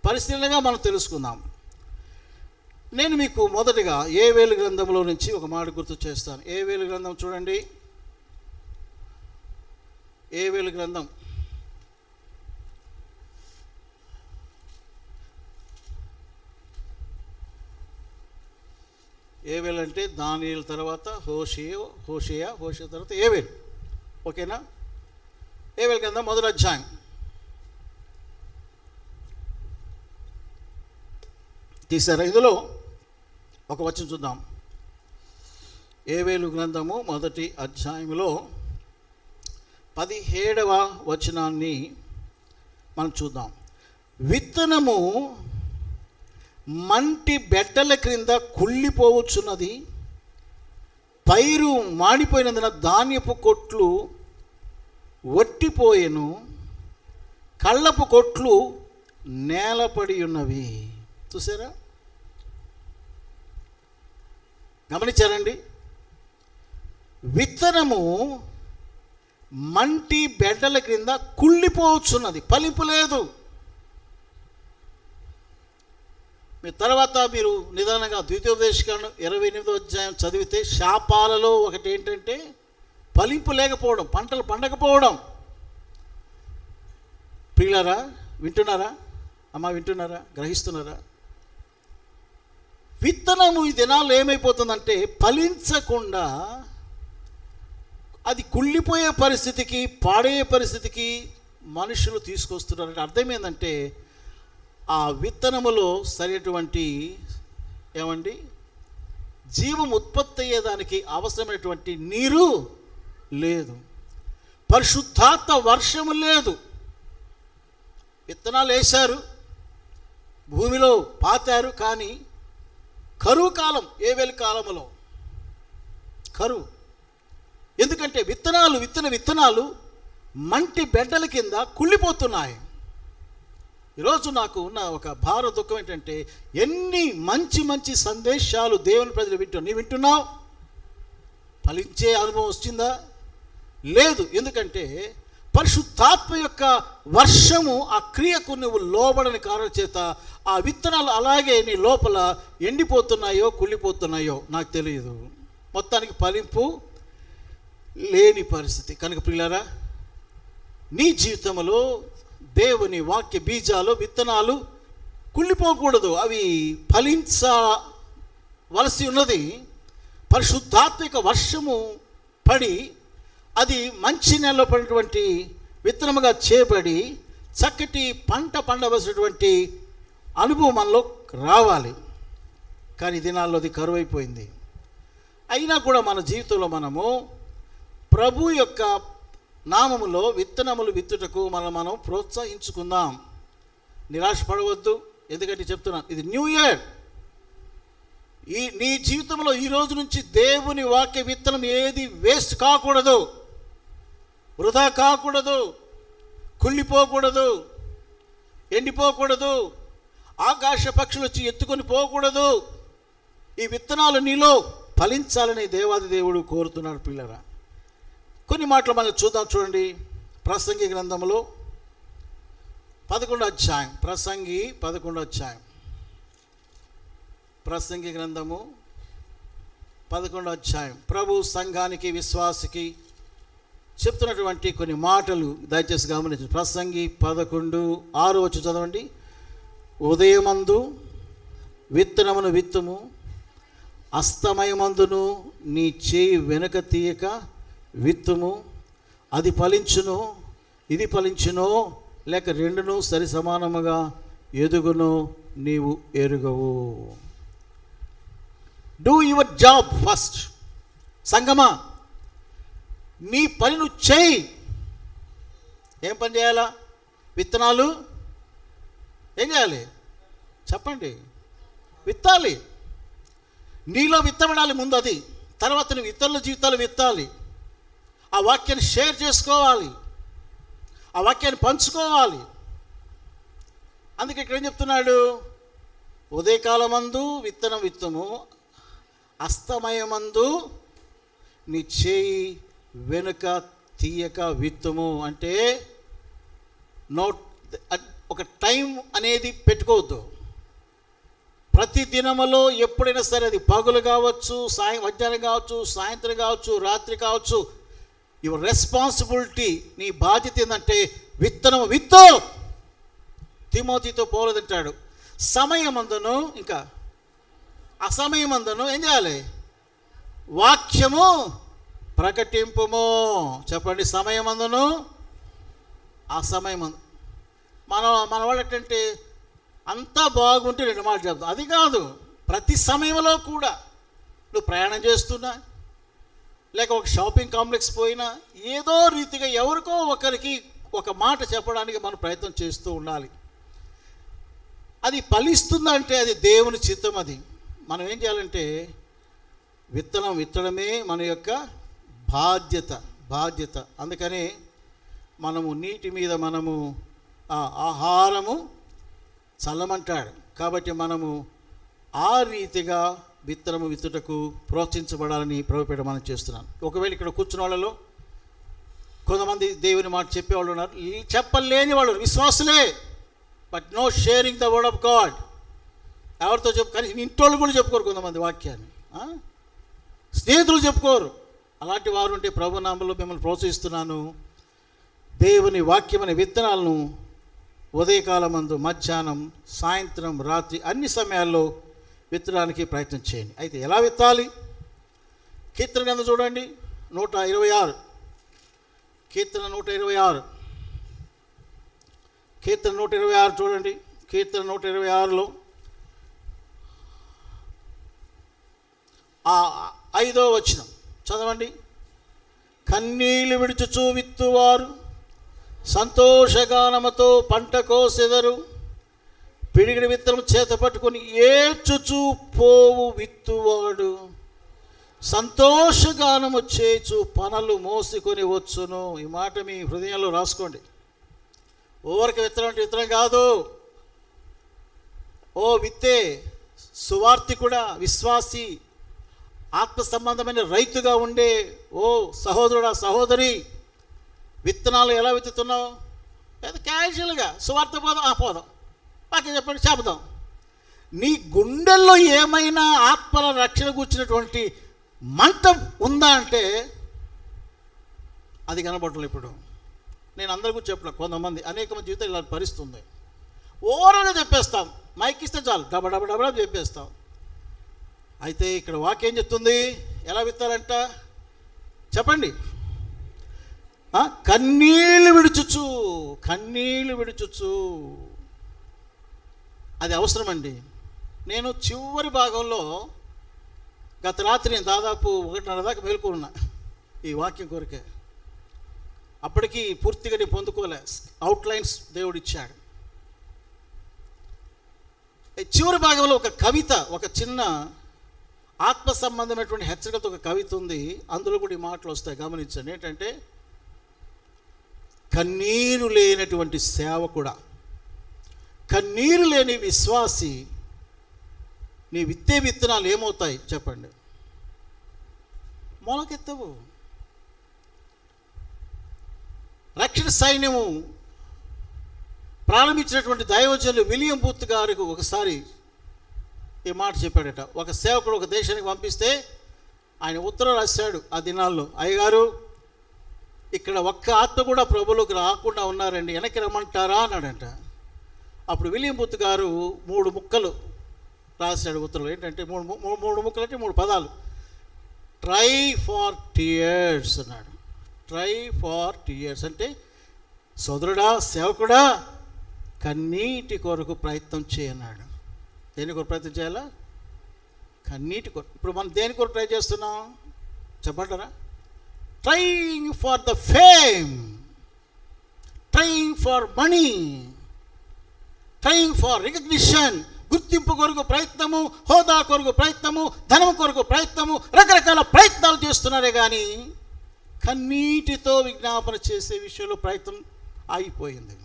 పరిశీలనగా మనం తెలుసుకుందాం. నేను మీకు మొదటిగా యోవేలు గ్రంథంలో నుంచి ఒక మాట గుర్తు చేస్తాను. యోవేలు గ్రంథం చూడండి. యోవేలు గ్రంథం యోవేలు అంటే దానియేలు తర్వాత హోషేయ తర్వాత యోవేలు. ఓకేనా? యోవేలు గ్రంథం 1వ అధ్యాయం. తీసారా? ఇందులో ఒక వచనం చూద్దాం. యోవేలు గ్రంథము 1వ అధ్యాయంలో 17వ వచనాన్ని మనం చూద్దాం. విత్తనము మంటి బెడ్డల క్రింద కుళ్ళిపోవచ్చున్నది, పైరు మాడిపోయినందున ధాన్యపు కొట్లు ఒట్టిపోయెను, కళ్ళపు కొట్లు నేలపడి ఉన్నవి. చూసారా? గమనించారండి? విత్తనము మంటి బెడ్డల క్రింద కుళ్ళిపోవచ్చున్నది, ఫలింపు లేదు. మీరు తర్వాత మీరు నిదానంగా ద్వితీయోపదేశకాండం 28వ అధ్యాయం చదివితే శాపాలలో ఒకటి ఏంటంటే ఫలింపు లేకపోవడం, పంటలు పండకపోవడం. ప్రియులారా, వింటున్నారా? అమ్మ వింటున్నారా? గ్రహిస్తున్నారా? విత్తనము ఈ దినాల్లో ఏమైపోతుందంటే ఫలించకుండా అది కుళ్ళిపోయే పరిస్థితికి, పాడయ్యే పరిస్థితికి మనుషులు తీసుకొస్తున్నారు. అర్థం ఏంటంటే ఆ విత్తనములో సరైనటువంటి ఏమండి జీవం ఉత్పత్తి అయ్యేదానికి అవసరమైనటువంటి నీరు లేదు, పరిశుద్ధాత్మ వర్షము లేదు. విత్తనాలు వేశారు, భూమిలో పాతారు, కానీ కరువు కాలం, యోవేలు కాలములో కరువు. ఎందుకంటే విత్తనాలు మంటి బెడ్డల కింద కుళ్ళిపోతున్నాయి. ఈరోజు నాకు ఉన్న ఒక భార దుఃఖం ఏంటంటే, ఎన్ని మంచి మంచి సందేశాలు దేవుని ప్రజలు వింటున్నావు. నీ వింటున్నావు, ఫలించే అనుభవం వచ్చిందా? లేదు. ఎందుకంటే పరిశుద్ధాత్మ యొక్క వర్షము ఆ క్రియకు నువ్వు లోబడని కారణం చేత ఆ విత్తనాలు అలాగే నీ లోపల ఎండిపోతున్నాయో కుళ్ళిపోతున్నాయో నాకు తెలియదు. మొత్తానికి ఫలింపు లేని పరిస్థితి. కనుక ప్రియులారా, నీ జీవితంలో దేవుని వాక్య బీజాలు విత్తనాలు కుళ్ళిపోకూడదు, అవి ఫలించవలసి ఉన్నది. పరిశుద్ధాత్మిక వర్షము పడి అది మంచి నెలలో పడినటువంటి విత్తనముగా చేయబడి చక్కటి పంట పండవలసినటువంటి అనుభవం మనలో రావాలి. కానీ దినాల్లో అది కరువైపోయింది. అయినా కూడా మన జీవితంలో మనము ప్రభు యొక్క నామములో విత్తనములు విత్తుటకు మనం ప్రోత్సహించుకుందాం. నిరాశపడవద్దు. ఎందుకంటే చెప్తున్నాను, ఇది న్యూ ఇయర్. నీ జీవితంలో ఈ రోజు నుంచి దేవుని వాక్య విత్తనం ఏది వేస్ట్ కాకూడదు, వృధా కాకూడదు, కుళ్ళిపోకూడదు, ఎండిపోకూడదు, ఆకాశ పక్షులు వచ్చి ఎత్తుకొని పోకూడదు. ఈ విత్తనాలు నీలో ఫలించాలని దేవాది దేవుడు కోరుతున్నాడు. పిల్లరా, కొన్ని మాటలు మనం చూద్దాం. చూడండి, ప్రసంగి గ్రంథంలో 11వ అధ్యాయం. ప్రసంగి 11వ అధ్యాయం. ప్రసంగి గ్రంథము 11వ అధ్యాయం. ప్రభు సంఘానికి విశ్వాసికి చెప్తున్నటువంటి కొన్ని మాటలు దయచేసి గమనించండి. ప్రసంగి 11:6 చదవండి. ఉదయమందు విత్తనమును విత్తుము, అస్తమయమందును నీ చేయి వెనుక తీయక విత్తుము. అది ఫలించును, ఇది ఫలించును, లేక రెండును సరి సమానముగా ఎదుగును, నీవు ఎరుగవు. Do your job first. సంగమా, నీ పని నువ్వు చేయి. ఏం పని చేయాలా? విత్తనాలు ఏం చేయాలి చెప్పండి? విత్తాలి. నీలో విత్తబడాలి ముందు, అది తర్వాత నువ్వు ఇతరుల జీవితాలు విత్తాలి. ఆ వాక్యాన్ని షేర్ చేసుకోవాలి, ఆ వాక్యాన్ని పంచుకోవాలి. అందుకే ఇక్కడ ఏం చెప్తున్నాడు? ఉదయకాలమందు విత్తనం విత్తము, అస్తమయమందు నీ చేయి వెనుక తీయక విత్తము. అంటే ఒక టైం అనేది పెట్టుకోవద్దు. ప్రతి దినములో ఎప్పుడైనా సరే, అది పగులు కావచ్చు, మధ్యాహ్నం కావచ్చు, సాయంత్రం కావచ్చు, రాత్రి కావచ్చు, యువర్ రెస్పాన్సిబిలిటీ, నీ బాధ్యత ఏంటంటే విత్తనం విత్తు. తిమోతితో పౌలు సమయమందును ఇంకా అసమయమందును ఏం చేయాలి? వాక్యము ప్రకటింపుము. చెప్పండి, సమయమందును అసమయమందు. మన వాళ్ళు ఏంటంటే అంతా బాగుంటే రెండు మాటలు చెప్తాం. అది కాదు, ప్రతి సమయంలో కూడా నువ్వు ప్రయాణం చేస్తున్నా, లేక ఒక షాపింగ్ కాంప్లెక్స్ పోయినా, ఏదో రీతిగా ఎవరికో ఒకరికి ఒక మాట చెప్పడానికి మనం ప్రయత్నం చేస్తూ ఉండాలి. అది ఫలిస్తుందంటే అది దేవుని చిత్తం. అది మనం ఏం చేయాలంటే విత్తనం విత్తడమే మన యొక్క బాధ్యత. అందుకని మనము నీటి మీద మనము ఆహారము చల్లమంటాడు. కాబట్టి మనము ఆ రీతిగా విత్తనము విత్తుటకు ప్రోత్సహించబడాలని ప్రభుపేట మనం చేస్తున్నాను. ఒకవేళ ఇక్కడ కూర్చున్న వాళ్ళలో కొంతమంది దేవుని మాట చెప్పేవాళ్ళు ఉన్నారు, చెప్పలేని వాళ్ళు విశ్వాసులే, but no sharing the word of God. ఎవరితో కానీ ఇంటోళ్ళు కూడా చెప్పుకోరు కొంతమంది వాక్యాన్ని, స్నేహితులు చెప్పుకోరు. అలాంటి వారు ఉంటే ప్రభు నామములో మిమ్మల్ని ప్రోత్సహిస్తున్నాను. దేవుని వాక్యమనే విత్తనాలను ఉదయకాలమందు, మధ్యాహ్నం, సాయంత్రం, రాత్రి అన్ని సమయాల్లో విత్తడానికి ప్రయత్నం చేయండి. అయితే ఎలా విత్తాలి? కీర్తన గ్రంథం చూడండి, 126. కీర్తన 126. కీర్తన 126 చూడండి. కీర్తన 126లో 5వ వచనం చదవండి. కన్నీళ్లు విడుచుచూ విత్తువారు సంతోషగానముతో పంట కోసెదరు. పిడిగిడి విత్తనం చేత పట్టుకొని ఏడ్చుచూ పోవు విత్తువాడు సంతోషగానము చేచు పనులు మోసుకొని వచ్చును. ఈ మాట మీ హృదయంలో రాసుకోండి. ఊరికి విత్తనం అంటే విత్తనం కాదు, ఓ విత్తే, సువార్తికుడా, విశ్వాసి, ఆత్మ సంబంధమైన రైతుగా ఉండే ఓ సహోదరుడా, సహోదరి, విత్తనాలు ఎలా విత్తుతున్నావు? లేదా క్యాజువల్గా సువార్త పోదాం బాకీ చెప్పండి చెబుదాం. నీ గుండెల్లో ఏమైనా ఆత్మల రక్షణ కూర్చున్నటువంటి మంట ఉందా అంటే అది కనబడలేదు. ఇప్పుడు నేను అందరికీ చెప్పిన కొంతమంది అనేక మంది జీవితం ఇలా పరిస్థితుంది. ఓరగా చెప్పేస్తాం, మైక్ ఇస్తే చాలు డబ చెప్పేస్తాం. అయితే ఇక్కడ వాక్యం చెప్తుంది ఎలా విత్తారంట చెప్పండి. కన్నీళ్ళు విడుచుచు అది అవసరమండి. నేను చివరి భాగంలో గత రాత్రి నేను దాదాపు 1:30 దాకా మేలుకున్నా ఈ వాక్యం కొరకే. అప్పటికి పూర్తిగా నేను పొందుకోలే, అవుట్లైన్స్ దేవుడు ఇచ్చాడు. చివరి భాగంలో ఒక కవిత, ఒక చిన్న ఆత్మ సంబంధమైనటువంటి హెచ్చరికతో ఒక కవిత ఉంది. అందులో కూడా ఈ మాటలు వస్తాయి, గమనించండి. ఏంటంటే, కన్నీరు లేనటువంటి సేవకుడా, కన్నీరు లేని విశ్వాసి, నీ విత్తే విత్తనాలు ఏమవుతాయి చెప్పండి? మొలకెత్తవు. రక్షణ సైన్యము ప్రారంభించినటువంటి దైవజనులు విలియం బూత్ గారికి ఒకసారి ఈ మాట చెప్పాడట. ఒక సేవకుడు ఒక దేశానికి పంపిస్తే ఆయన ఉత్తరం రాశాడు ఆ దినాల్లో, అయ్యగారు ఇక్కడ ఒక్క ఆత్మ కూడా ప్రభువులోకి రాకుండా ఉన్నారండి, వెనక్కి రమ్మంటారా అన్నాడంట. అప్పుడు విలియం బూత్ గారు 3 ముక్కలు రాశాడు ఉత్తరం. ఏంటంటే 3 ముక్కలు అంటే 3 పదాలు. ట్రై ఫార్ టీయర్స్ అన్నాడు. ట్రై ఫార్ టీయర్స్ అంటే, సోదరుడా, సేవకుడా, కన్నీటి కొరకు ప్రయత్నం చేయన్నాడు. దేని కొరకు ప్రయత్నం చేయాలా? కన్నీటి కొరకు. ఇప్పుడు మనం దేని కొరకు ట్రై చేస్తున్నాం చెప్పంటారా? Trying for the fame, trying for money, trying for recognition. గుర్తింపు కొరకు ప్రయత్నము, హోదా కొరకు ప్రయత్నము, ధనం కొరకు ప్రయత్నము, రకరకాల ప్రయత్నాలు చేస్తున్నారే కానీ కన్నీటితో విజ్ఞాపన చేసే విషయంలో ప్రయత్నం ఆగిపోయింది.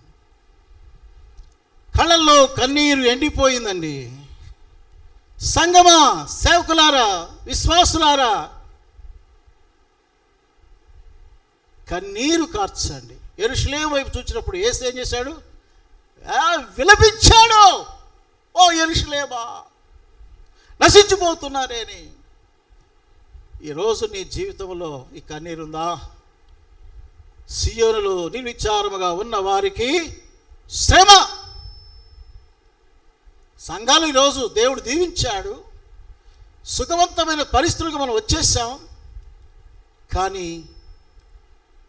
కళ్ళల్లో కన్నీరు ఎండిపోయిందండి. సంగమా, సేవకులారా, విశ్వాసులారా, కన్నీరు కార్చండి. యెరూషలేము వైపు చూసినప్పుడు యేసు ఏం చేశాడు? విలపించాడు, ఓ యెరూషలేమా నశించిపోతున్నారేని. ఈరోజు నీ జీవితంలో ఈ కన్నీరుందా? సియోనులో నిర్విచారముగా ఉన్న వారికి శ్రమ. సంఘాలు ఈరోజు దేవుడు దీవించాడు, సుఖవంతమైన పరిస్థితులకు మనం వచ్చేసాం. కానీ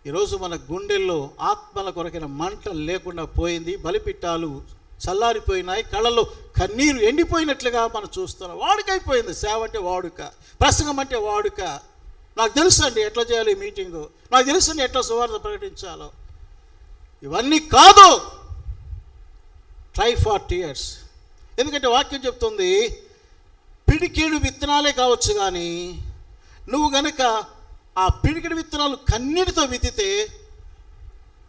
ఈరోజు మన గుండెల్లో ఆత్మల కొరకైన మంట లేకుండా పోయింది. బలిపిట్టాలు చల్లారిపోయినాయి, కళ్ళలో కన్నీరు ఎండిపోయినట్లుగా మనం చూస్తున్నాం. వాడుకైపోయింది. సేవ అంటే వాడుక, ప్రసంగం అంటే వాడుక. నాకు తెలుసు అండి ఎట్లా చేయాలి ఈ మీటింగు, నాకు తెలుసు అండి ఎట్లా సువార్త ప్రకటించాలో. ఇవన్నీ కాదు. Try for tears. ఎందుకంటే వాక్యం చెప్తుంది, పిడికేడు విత్తనాలే కావచ్చు కానీ నువ్వు గనక ఆ పిడికెడు విత్తనాలు కన్నీటితో విత్తితే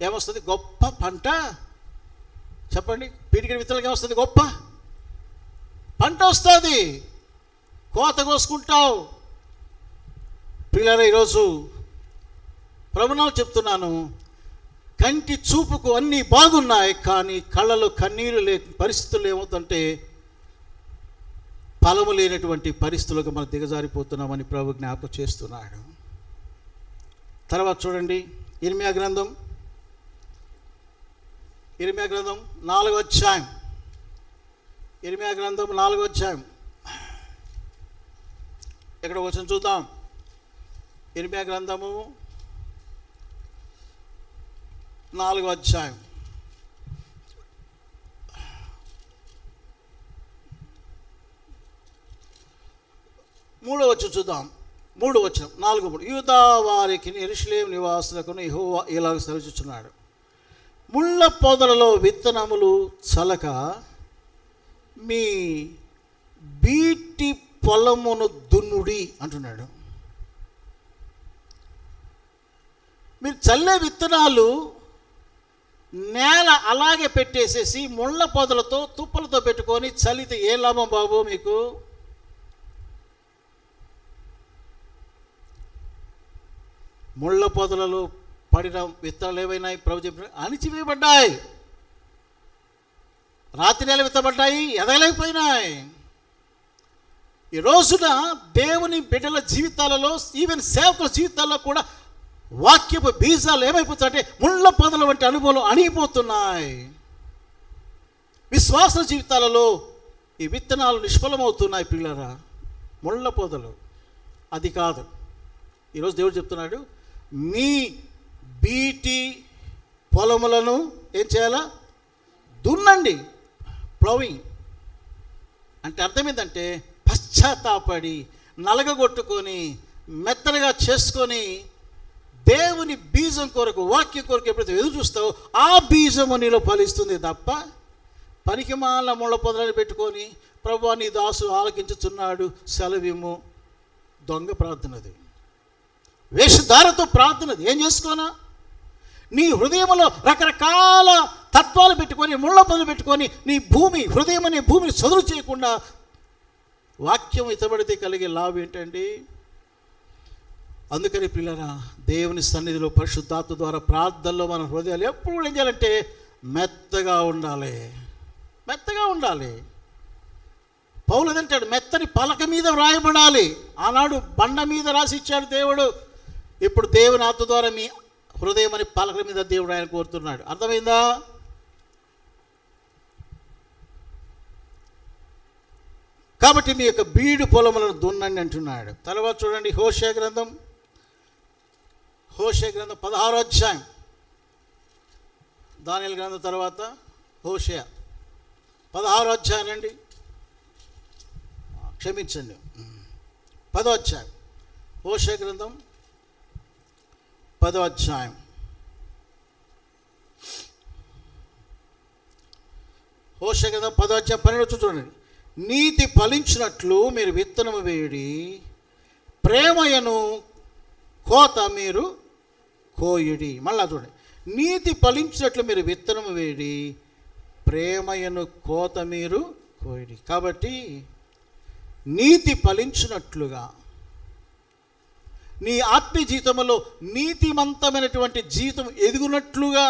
ఏమొస్తుంది? గొప్ప పంట. చెప్పండి, పిడికెడు విత్తనాలకి ఏమొస్తుంది? గొప్ప పంట వస్తుంది. కోత కోసుకుంటావు. పిల్లలు, ఈరోజు ప్రభునాలు చెప్తున్నాను, కంటి చూపుకు అన్నీ బాగున్నాయి కానీ కళ్ళలో కన్నీరు పరిస్థితులు ఏమవుతుందంటే ఫలము లేనటువంటి పరిస్థితులకు మనం దిగజారిపోతున్నామని ప్రభు జ్ఞాపకం చేస్తున్నాడు. తర్వాత చూడండి, ఇర్మియా గ్రంథం 4వ అధ్యాయం. ఇర్మియా గ్రంథం 4వ అధ్యాయం ఎక్కడ వచ్చిన చూద్దాం. ఇర్మియా గ్రంథము 4వ అధ్యాయం 3వ వచనం చూద్దాం. 3వ వచనం 4:3. యూదా వారికి యెరూషలేము నివాసులకు యెహోవా ఇలాగ సెలవిస్తున్నాడు, ముళ్ళ పొదలలో విత్తనములు చలక మీ బీటి పొలమును దున్నుడి అంటున్నాడు. మీరు చల్లే విత్తనాలు నేల అలాగే పెట్టేసేసి ముళ్ళ పొదలతో తుప్పలతో పెట్టుకొని చలితే ఏ లాభం బాబు మీకు? ముళ్ళ పొదలలో పడిన విత్తనాలు ఏవైనాయి? ప్రభు చెప్పిన అణిచివేయబడ్డాయి. రాత్రి నెల విత్తబడ్డాయి, ఎదగలేకపోయినాయి. ఈ రోజున దేవుని బిడ్డల జీవితాలలో, ఈవెన్ సేవకుల జీవితాల్లో కూడా వాక్యపు బీజాలు ఏమైపోతాయంటే ముళ్ళ పొదల వంటి అనుభవాలు అణిగిపోతున్నాయి. విశ్వాస జీవితాలలో ఈ విత్తనాలు నిష్ఫలమవుతున్నాయి పిల్లరా. ముళ్ళ పొదలు అది కాదు. ఈరోజు దేవుడు చెప్తున్నాడు, మీ బీటి పొలములను ఏం చేయాలా? దున్నండి. ప్లవింగ్ అంటే అర్థం ఏంటంటే పశ్చాత్తాపడి నలగగొట్టుకొని మెత్తనగా చేసుకొని దేవుని బీజం కొరకు, వాక్యం కొరకు ఎప్పుడైతే ఎదురు చూస్తావో ఆ బీజము నీలో ఫలిస్తుంది తప్ప పనికిమాల ముళ్ళ పొదలను పెట్టుకొని ప్రభువా నీ దాసు ఆలకించుచున్నాడు సెలవిమ్ము, దొంగ ప్రార్థనది, వేషధారతో ప్రార్థనది. ఏం చేసుకోనా? నీ హృదయంలో రకరకాల తత్వాలు పెట్టుకొని, ముళ్ళ పొదలు పెట్టుకొని నీ భూమి, హృదయం అనే భూమిని చదువు చేయకుండా వాక్యం ఇతబడితే కలిగే లాభం ఏంటండి? అందుకని పిల్లరా, దేవుని సన్నిధిలో పరిశుద్ధాత్మ ద్వారా ప్రార్థనలో మన హృదయాలు ఎప్పుడు ఏం చేయాలంటే మెత్తగా ఉండాలి, మెత్తగా ఉండాలి. పౌలు అంటాడు మెత్తని పలక మీద వ్రాయబడాలి. ఆనాడు బండ మీద రాసి ఇచ్చాడు దేవుడు. ఇప్పుడు దేవుని ఆత్మ ద్వారా మీ హృదయం అని పలక మీద దేవుడు ఆయన కోరుతున్నాడు. అర్థమైందా? కాబట్టి మీ యొక్క బీడు పొలములను దున్నండి అంటున్నాడు. తర్వాత చూడండి, హోషేయ గ్రంథం 16వ అధ్యాయం. దానియేలు గ్రంథం తర్వాత హోషేయ 16వ అధ్యాయం అండి, క్షమించండి 10వ అధ్యాయం. హోషేయ గ్రంథం 10వ అధ్యాయం. హోషేయ గ్రంథం 10వ అధ్యాయం 12 చూడండి. నీతి ఫలించినట్లు మీరు విత్తనము వేయుడి, ప్రేమయను కోత మీరు కోయుడి. మళ్ళా చూడండి, నీతి ఫలించినట్లు మీరు విత్తనము వేయుడి, ప్రేమయను కోత మీరు కోయుడి. కాబట్టి నీతి ఫలించినట్లుగా నీ ఆత్మీయ జీవితంలో నీతిమంతమైనటువంటి జీవితం ఎదుగునట్లుగా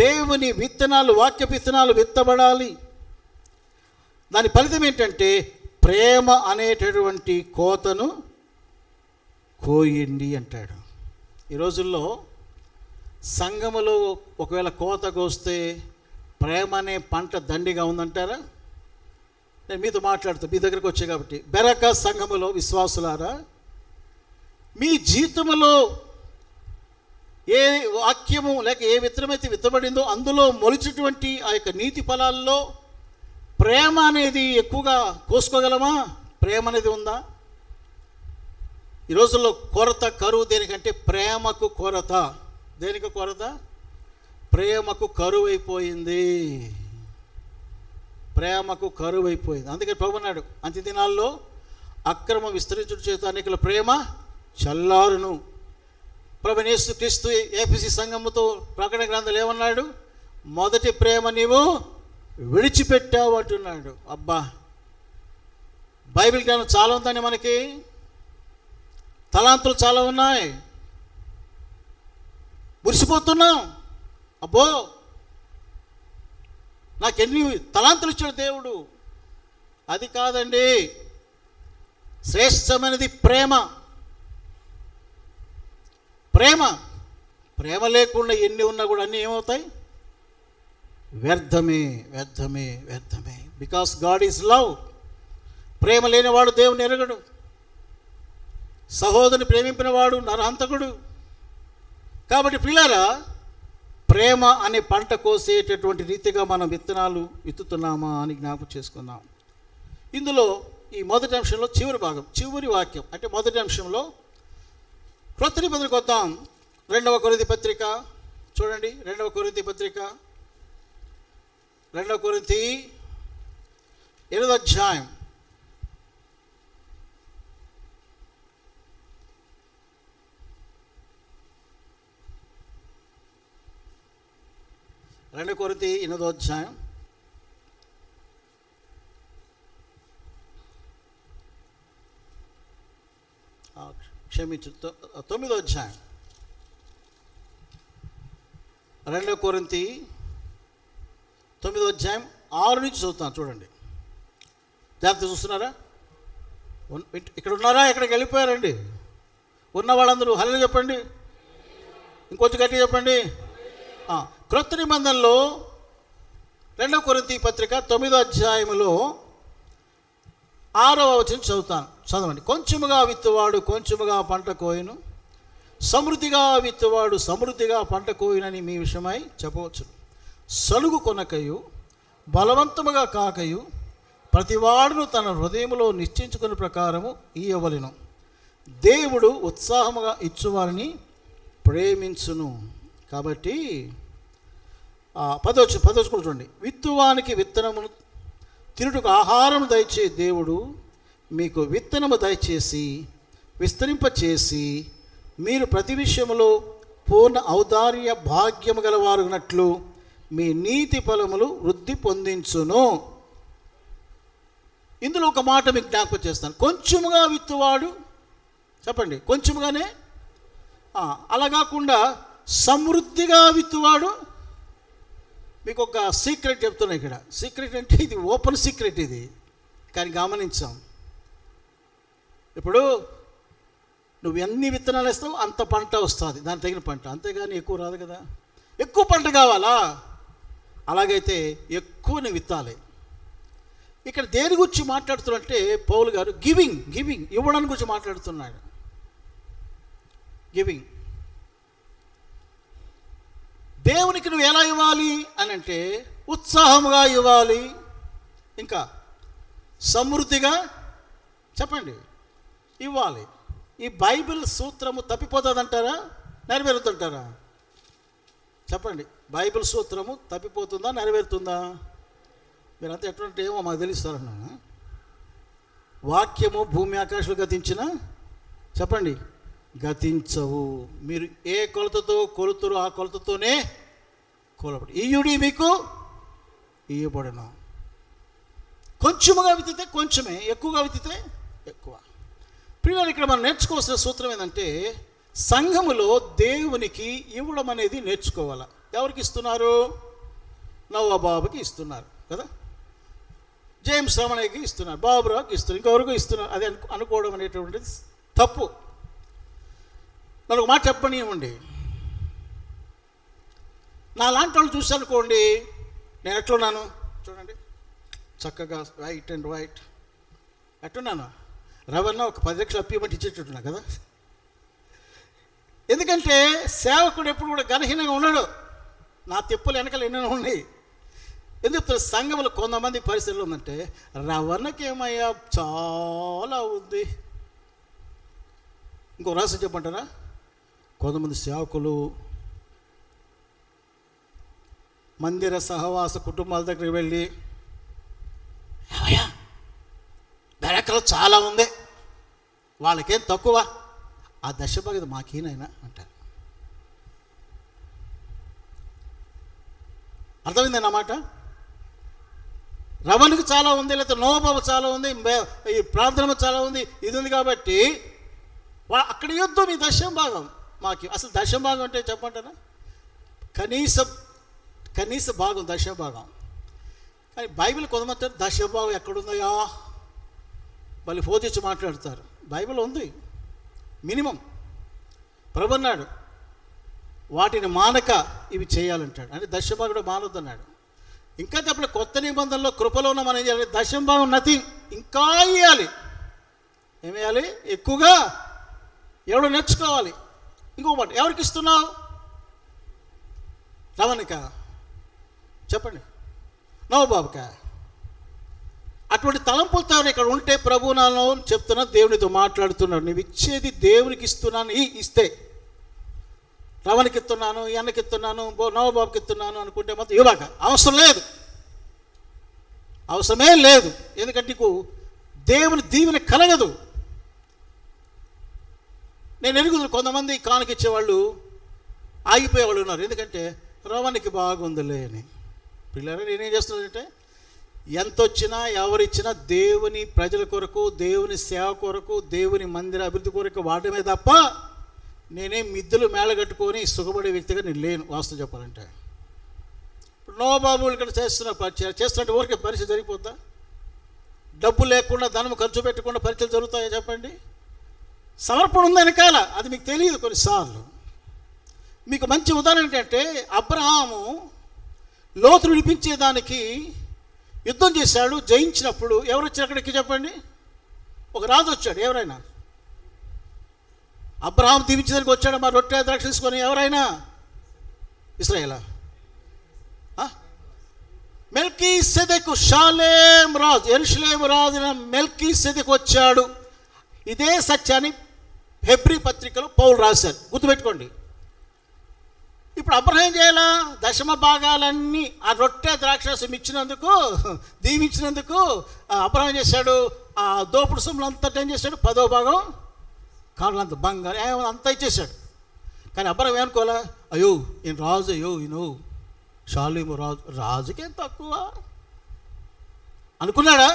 దేవుని విత్తనాలు, వాక్య విత్తనాలు విత్తబడాలి. దాని ఫలితం ఏంటంటే ప్రేమ అనేటటువంటి కోతను కోయండి అంటాడు. ఈ రోజుల్లో సంఘములో ఒకవేళ కోత కోస్తే ప్రేమ అనే పంట దండిగా ఉందంటారా? నేను మీతో మాట్లాడుతా, మీ దగ్గరకు వచ్చే కాబట్టి. బెరక సంఘములో విశ్వాసులారా, మీ జీవితంలో ఏ వాక్యము లేక ఏ విత్తనమైతే విత్తబడిందో అందులో మొలిచినటువంటి ఆ యొక్క నీతి ఫలాల్లో ప్రేమ అనేది ఎక్కువగా కోసుకోగలమా? ప్రేమ అనేది ఉందా? ఈ రోజుల్లో కొరత, కరువు దేనికంటే ప్రేమకు కొరత. దేనికి కొరత? ప్రేమకు కరువు అయిపోయింది. ప్రేమకు కరువు అయిపోయింది. అందుకని ప్రభు అన్నాడు, అంత్య దినాల్లో అక్రమం విస్తరించుట చేత అనేకుల ప్రేమ చల్లారును. ప్రభువైన యేసుక్రీస్తు ఏఫెసీ సంఘముతో ప్రకటన గ్రంథంలో ఏమన్నాడు? మొదటి ప్రేమ నీవు విడిచిపెట్టావు అంటున్నాడు. అబ్బా, బైబిల్ జ్ఞానం చాలా ఉందండి మనకి, తలాంతులు చాలా ఉన్నాయి, మురిసిపోతున్నాం. అబ్బో, నాకెన్ని తలాంతులు ఇచ్చాడు దేవుడు. అది కాదండి, శ్రేష్టమైనది ప్రేమ. ప్రేమ ప్రేమ లేకుండా ఎన్ని ఉన్నా కూడా అన్నీ ఏమవుతాయి? వ్యర్థమే, వ్యర్థమే, వ్యర్థమే. Because God is love. ప్రేమ లేనివాడు దేవుని ఎరగడు. సహోదరుని ప్రేమింపినవాడు నరహంతకుడు. కాబట్టి పిల్లరా, ప్రేమ అనే పంట కోసేటటువంటి రీతిగా మనం విత్తనాలు విత్తుతున్నామా అని జ్ఞాపకం చేసుకుందాం. ఇందులో ఈ మొదటి అంశంలో చివరి భాగం, చివరి వాక్యం అంటే మొదటి అంశంలో క్రొత్త నిబంధనకు వద్దాం. 2వ కొరింథీ పత్రిక చూడండి. 2వ కొరింథీ పత్రిక 2వ కొరింథీ 8వ అధ్యాయం. 2 కొరింథీ 8వ అధ్యాయం క్షమించు 9వ అధ్యాయం 2 కొరింథీ 9వ అధ్యాయం 6 నుంచి చదువుతాను, చూడండి. జాగ్రత్త చూస్తున్నారా? ఇక్కడ ఉన్నారా? ఎక్కడికి వెళ్ళిపోయారండి? ఉన్న వాళ్ళందరూ హల్లెలూయా చెప్పండి. ఇంకొంచెం గట్టిగా చెప్పండి. క్రొత్త నిబంధనలో 2 కొరింథీ పత్రిక 9వ అధ్యాయంలో 6వ వచనం చదువుతాను, చదవండి. కొంచెముగా విత్తువాడు కొంచెముగా పంట కోయును, సమృద్ధిగా విత్తువాడు సమృద్ధిగా పంట కోయునని మీ విషయమై చెప్పవచ్చు. సలుగు కొనకయు బలవంతముగా కాకయు ప్రతివాడును తన హృదయములో నిశ్చయించుకున్న ప్రకారము ఇయ్యవలెను. దేవుడు ఉత్సాహముగా ఇచ్చువారిని ప్రేమించును. కాబట్టి 10వ కూడా చూడండి. విత్తువానికి విత్తనమును తినుటకు ఆహారం దయచే దేవుడు మీకు విత్తనము దయచేసి విస్తరింపచేసి మీరు ప్రతి విషయములో పూర్ణ ఔదార్య భాగ్యము గలవారునట్లు మీ నీతి ఫలములు వృద్ధి పొందించును. ఇందులో ఒక మాట మీకు జ్ఞాపకం చేస్తాను. కొంచెముగా విత్తువాడు, చెప్పండి, కొంచెముగానే, అలా కాకుండా సమృద్ధిగా విత్తువాడు. మీకు ఒక సీక్రెట్ చెప్తున్నా ఇక్కడ. సీక్రెట్ అంటే ఇది ఓపెన్ సీక్రెట్ ఇది, కానీ గమనించాం. ఇప్పుడు నువ్వు ఎన్ని విత్తనాలు వేస్తావు అంత పంట వస్తుంది, దాని తగిన పంట, అంతేగాని ఎక్కువ రాదు కదా. ఎక్కువ పంట కావాలా? అలాగైతే ఎక్కువని విత్తాలి. ఇక్కడ దేని గురించి మాట్లాడుతున్నట్టే పౌలు గారు గివింగ్ ఇవ్వడానికి గురించి మాట్లాడుతున్నాడు. గివింగ్ దేవునికి నువ్వు ఎలా ఇవ్వాలి అని అంటే ఉత్సాహముగా ఇవ్వాలి, ఇంకా సమృద్ధిగా, చెప్పండి, ఇవ్వాలి. ఈ బైబిల్ సూత్రము తప్పిపోతుందంటారా నెరవేరుతుంటారా? చెప్పండి, బైబిల్ సూత్రము తప్పిపోతుందా నెరవేరుతుందా? మీరంతా ఎటువంటి ఏమో మాకు తెలుస్తారన్నా. వాక్యము భూమి ఆకాశాలు గతించిన, చెప్పండి, గతించవు. మీరు ఏ కొలతతో కొలుతురు ఆ కొలతతోనే కొలబడి ఇయుడి మీకు ఇయ్యబడును. కొంచెముగా విత్తితే కొంచెమే, ఎక్కువగా విత్తితే ఎక్కువ. ప్రియులారా, ఇక్కడ మనం నేర్చుకోవాల్సిన సూత్రం ఏంటంటే సంఘములో దేవునికి ఇవ్వడం అనేది నేర్చుకోవాలి. ఎవరికి ఇస్తున్నారు? నోవా బాబుకి ఇస్తున్నారు కదా, జేమ్స్ రమణయ్యకి ఇస్తున్నారు, బాబురావుకి ఇస్తున్నారు, ఇంకెవరికో ఇస్తున్నారు. అది అనుకోవడం అనేటువంటిది తప్పు. నన్ను ఒక మాట చెప్పనివ్వండి. నా లాంటి వాళ్ళు చూసానుకోండి, నేను ఎట్లున్నాను చూడండి, చక్కగా వైట్ అండ్ వైట్ ఎట్టున్నాను. రవణ ఒక 10 లక్షలు అప్పిమంటే ఇచ్చేటట్టున్నా కదా. ఎందుకంటే సేవకుడు ఎప్పుడు కూడా ఘనహీనంగా ఉన్నాడు. నా తెప్పులు వెనకాల ఎన్నో ఉన్నాయి. ఎందుకు సంఘంలో కొంతమంది పరిస్థితులు ఉందంటే రవణకేమయ్యా చాలా ఉంది. ఇంకో రహస్యం చెప్పంటారా? కొంతమంది సేవకులు మందిర సహవాస కుటుంబాల దగ్గరికి వెళ్ళి ఏమయ్యా బెరకలు చాలా ఉంది, వాళ్ళకేం తక్కువ, ఆ దశభాగం మాకేనైనా అంటారు. అర్థమైంది అన్నమాట. రవణకు చాలా ఉంది, లేకపోతే నోబాబు చాలా ఉంది, ఈ ప్రార్థన చాలా ఉంది, ఇది ఉంది కాబట్టి అక్కడ ఇవ్వద్దు మీ దశం భాగం మాకు. అసలు దశం భాగం అంటే చెప్పంటారా? కనీస భాగం దశ భాగం. కానీ బైబిల్ కొంతమంది దశ భాగం ఎక్కడుందయా మళ్ళీ ఫోజిచ్చి మాట్లాడతారు. బైబిల్ ఉంది మినిమం. ప్రభు అన్నాడు వాటిని మానక ఇవి చేయాలంటాడు, అంటే దశభాగం మానొద్దు అన్నాడు. ఇంకా చెప్పలే, కొత్త నిబంధనలో కృపలో ఉన్న మనం ఏం చేయాలి? దశభాగం నథింగ్, ఇంకా ఇవ్వాలి. ఏమేయాలి? ఎక్కువగా ఎవడో నేర్చుకోవాలి. ఇంకో మాట, ఎవరికి ఇస్తున్నావు? రవణిక, చెప్పండి, నవబాబుకా? అటువంటి తలంపులతో ఇక్కడ ఉంటే ప్రభు నాలో చెప్తున్నా, దేవునితో మాట్లాడుతున్నాడు. నువ్వు ఇచ్చేది దేవునికి ఇస్తున్నాను, ఇస్తే రవణకి ఇస్తున్నాను, అన్నకి ఇస్తున్నాను, నవబాబుకి ఇస్తున్నాను అనుకుంటే మాత్రం ఇవ్వక అవసరం లేదు, అవసరమే లేదు. ఎందుకంటే నీకు దేవుని దీవెన కలగదు. నేను ఎరుగుదును కొంతమంది కానుకిచ్చేవాళ్ళు ఆగిపోయేవాళ్ళు ఉన్నారు. ఎందుకంటే రవానికి బాగుందిలే అని. పిల్లలు నేనేం చేస్తున్నానంటే, ఎంత వచ్చినా ఎవరిచ్చినా దేవుని ప్రజల కొరకు, దేవుని సేవ కొరకు, దేవుని మందిర అభివృద్ధి కొరకు వాడమే తప్ప నేనేం మిద్దులు మేళగట్టుకొని సుఖపడే వ్యక్తిగా నేను లేను. వాస్తవం చెప్పాలంటే ఇప్పుడు నోబాబులు ఇక్కడ చేస్తున్నట్టు ఊరికే పరీక్ష జరిగిపోద్దా? డబ్బు లేకుండా ధనం ఖర్చు పెట్టకుండా పరీక్షలు జరుగుతాయో చెప్పండి? సమర్పణ ఉంది వెనకాల, అది మీకు తెలియదు కొన్నిసార్లు. మీకు మంచి ఉదాహరణ ఏంటంటే, అబ్రహాము లోతును విడిపించేదానికి యుద్ధం చేశాడు, జయించినప్పుడు ఎవరు వచ్చారు అక్కడికి చెప్పండి? ఒక రాజు వచ్చాడు. ఎవరైనా అబ్రహాం దీవించడానికి వచ్చాడు, మా రొట్టె ద్రాక్ష తీసుకొని? ఎవరైనా ఇశ్రాయేలా? మెల్కీసెదెకు, షాలేం రాజు, యెరూషలేము రాజు మెల్కీసెదెకు వచ్చాడు. ఇదే సత్యాన్ని హెబ్రీ పత్రికలో పౌలు రాశారు, గుర్తుపెట్టుకోండి. ఇప్పుడు అబ్రహాం చేయాలా? దశమ భాగాలన్నీ ఆ రొట్టె ద్రాక్షరసం ఇచ్చినందుకు, దీవించినందుకు అబ్రహాం చేశాడు. ఆ దోపుడు సొమ్ములు అంతా ఏం చేశాడు? 10వ భాగం కాళ్ళంత బంగారం ఏమైనా అంతా ఇచ్చేశాడు. కానీ అబ్రహాం ఏమనుకోవాలా? అయ్యో ఈయన రాజు, అయ్యో ఈయన షాలేము రాజు, రాజుకేం తక్కువ అనుకున్నాడా?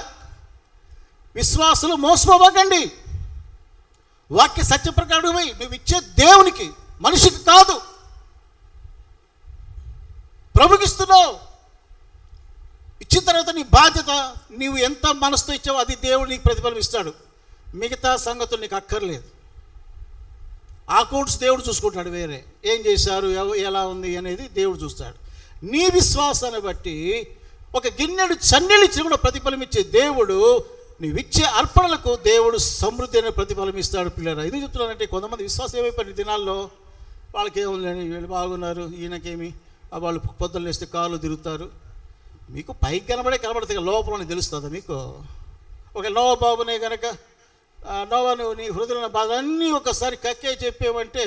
విశ్వాసులు మోసపోకండి. వాక్య సత్య ప్రకారమై నువ్వు ఇచ్చే దేవునికి, మనిషికి కాదు, ప్రభుకి ఇస్తున్నావు. ఇచ్చిన తర్వాత నీ బాధ్యత, నీవు ఎంత మనసుతో ఇచ్చావో అది దేవుడు నీకు ప్రతిఫలం ఇస్తాడు. మిగతా సంగతులు నీకు అక్కర్లేదు. ఆ అకౌంట్స్ దేవుడు చూసుకుంటాడు. వేరే ఏం చేశారు, ఎలా ఉంది అనేది దేవుడు చూస్తాడు. నీ విశ్వాసాన్ని బట్టి ఒక గిన్నెడు చన్నీళ్ళు ఇచ్చి కూడా ప్రతిఫలం ఇచ్చే దేవుడు, నీవిచ్చే అర్పణలకు దేవుడు సమృద్ధి అనే ప్రతిఫలం ఇస్తాడు. పిల్లరా, ఇది చెప్తున్నానంటే కొంతమంది విశ్వాసం ఏమైపోయిన దినాల్లో వాళ్ళకి ఏముందని, వీళ్ళు బాగున్నారు, ఈయనకేమి, వాళ్ళు పొద్దున్న లేస్తే కాళ్ళు తిరుగుతారు. మీకు పైకి కనబడతాయి, లోపల తెలుస్తుందా మీకు? ఒక నోవా బాబునే కనుక, నోవా నువ్వు నీ హృదయంలో బాధలన్నీ ఒకసారి కక్కే చెప్పేవంటే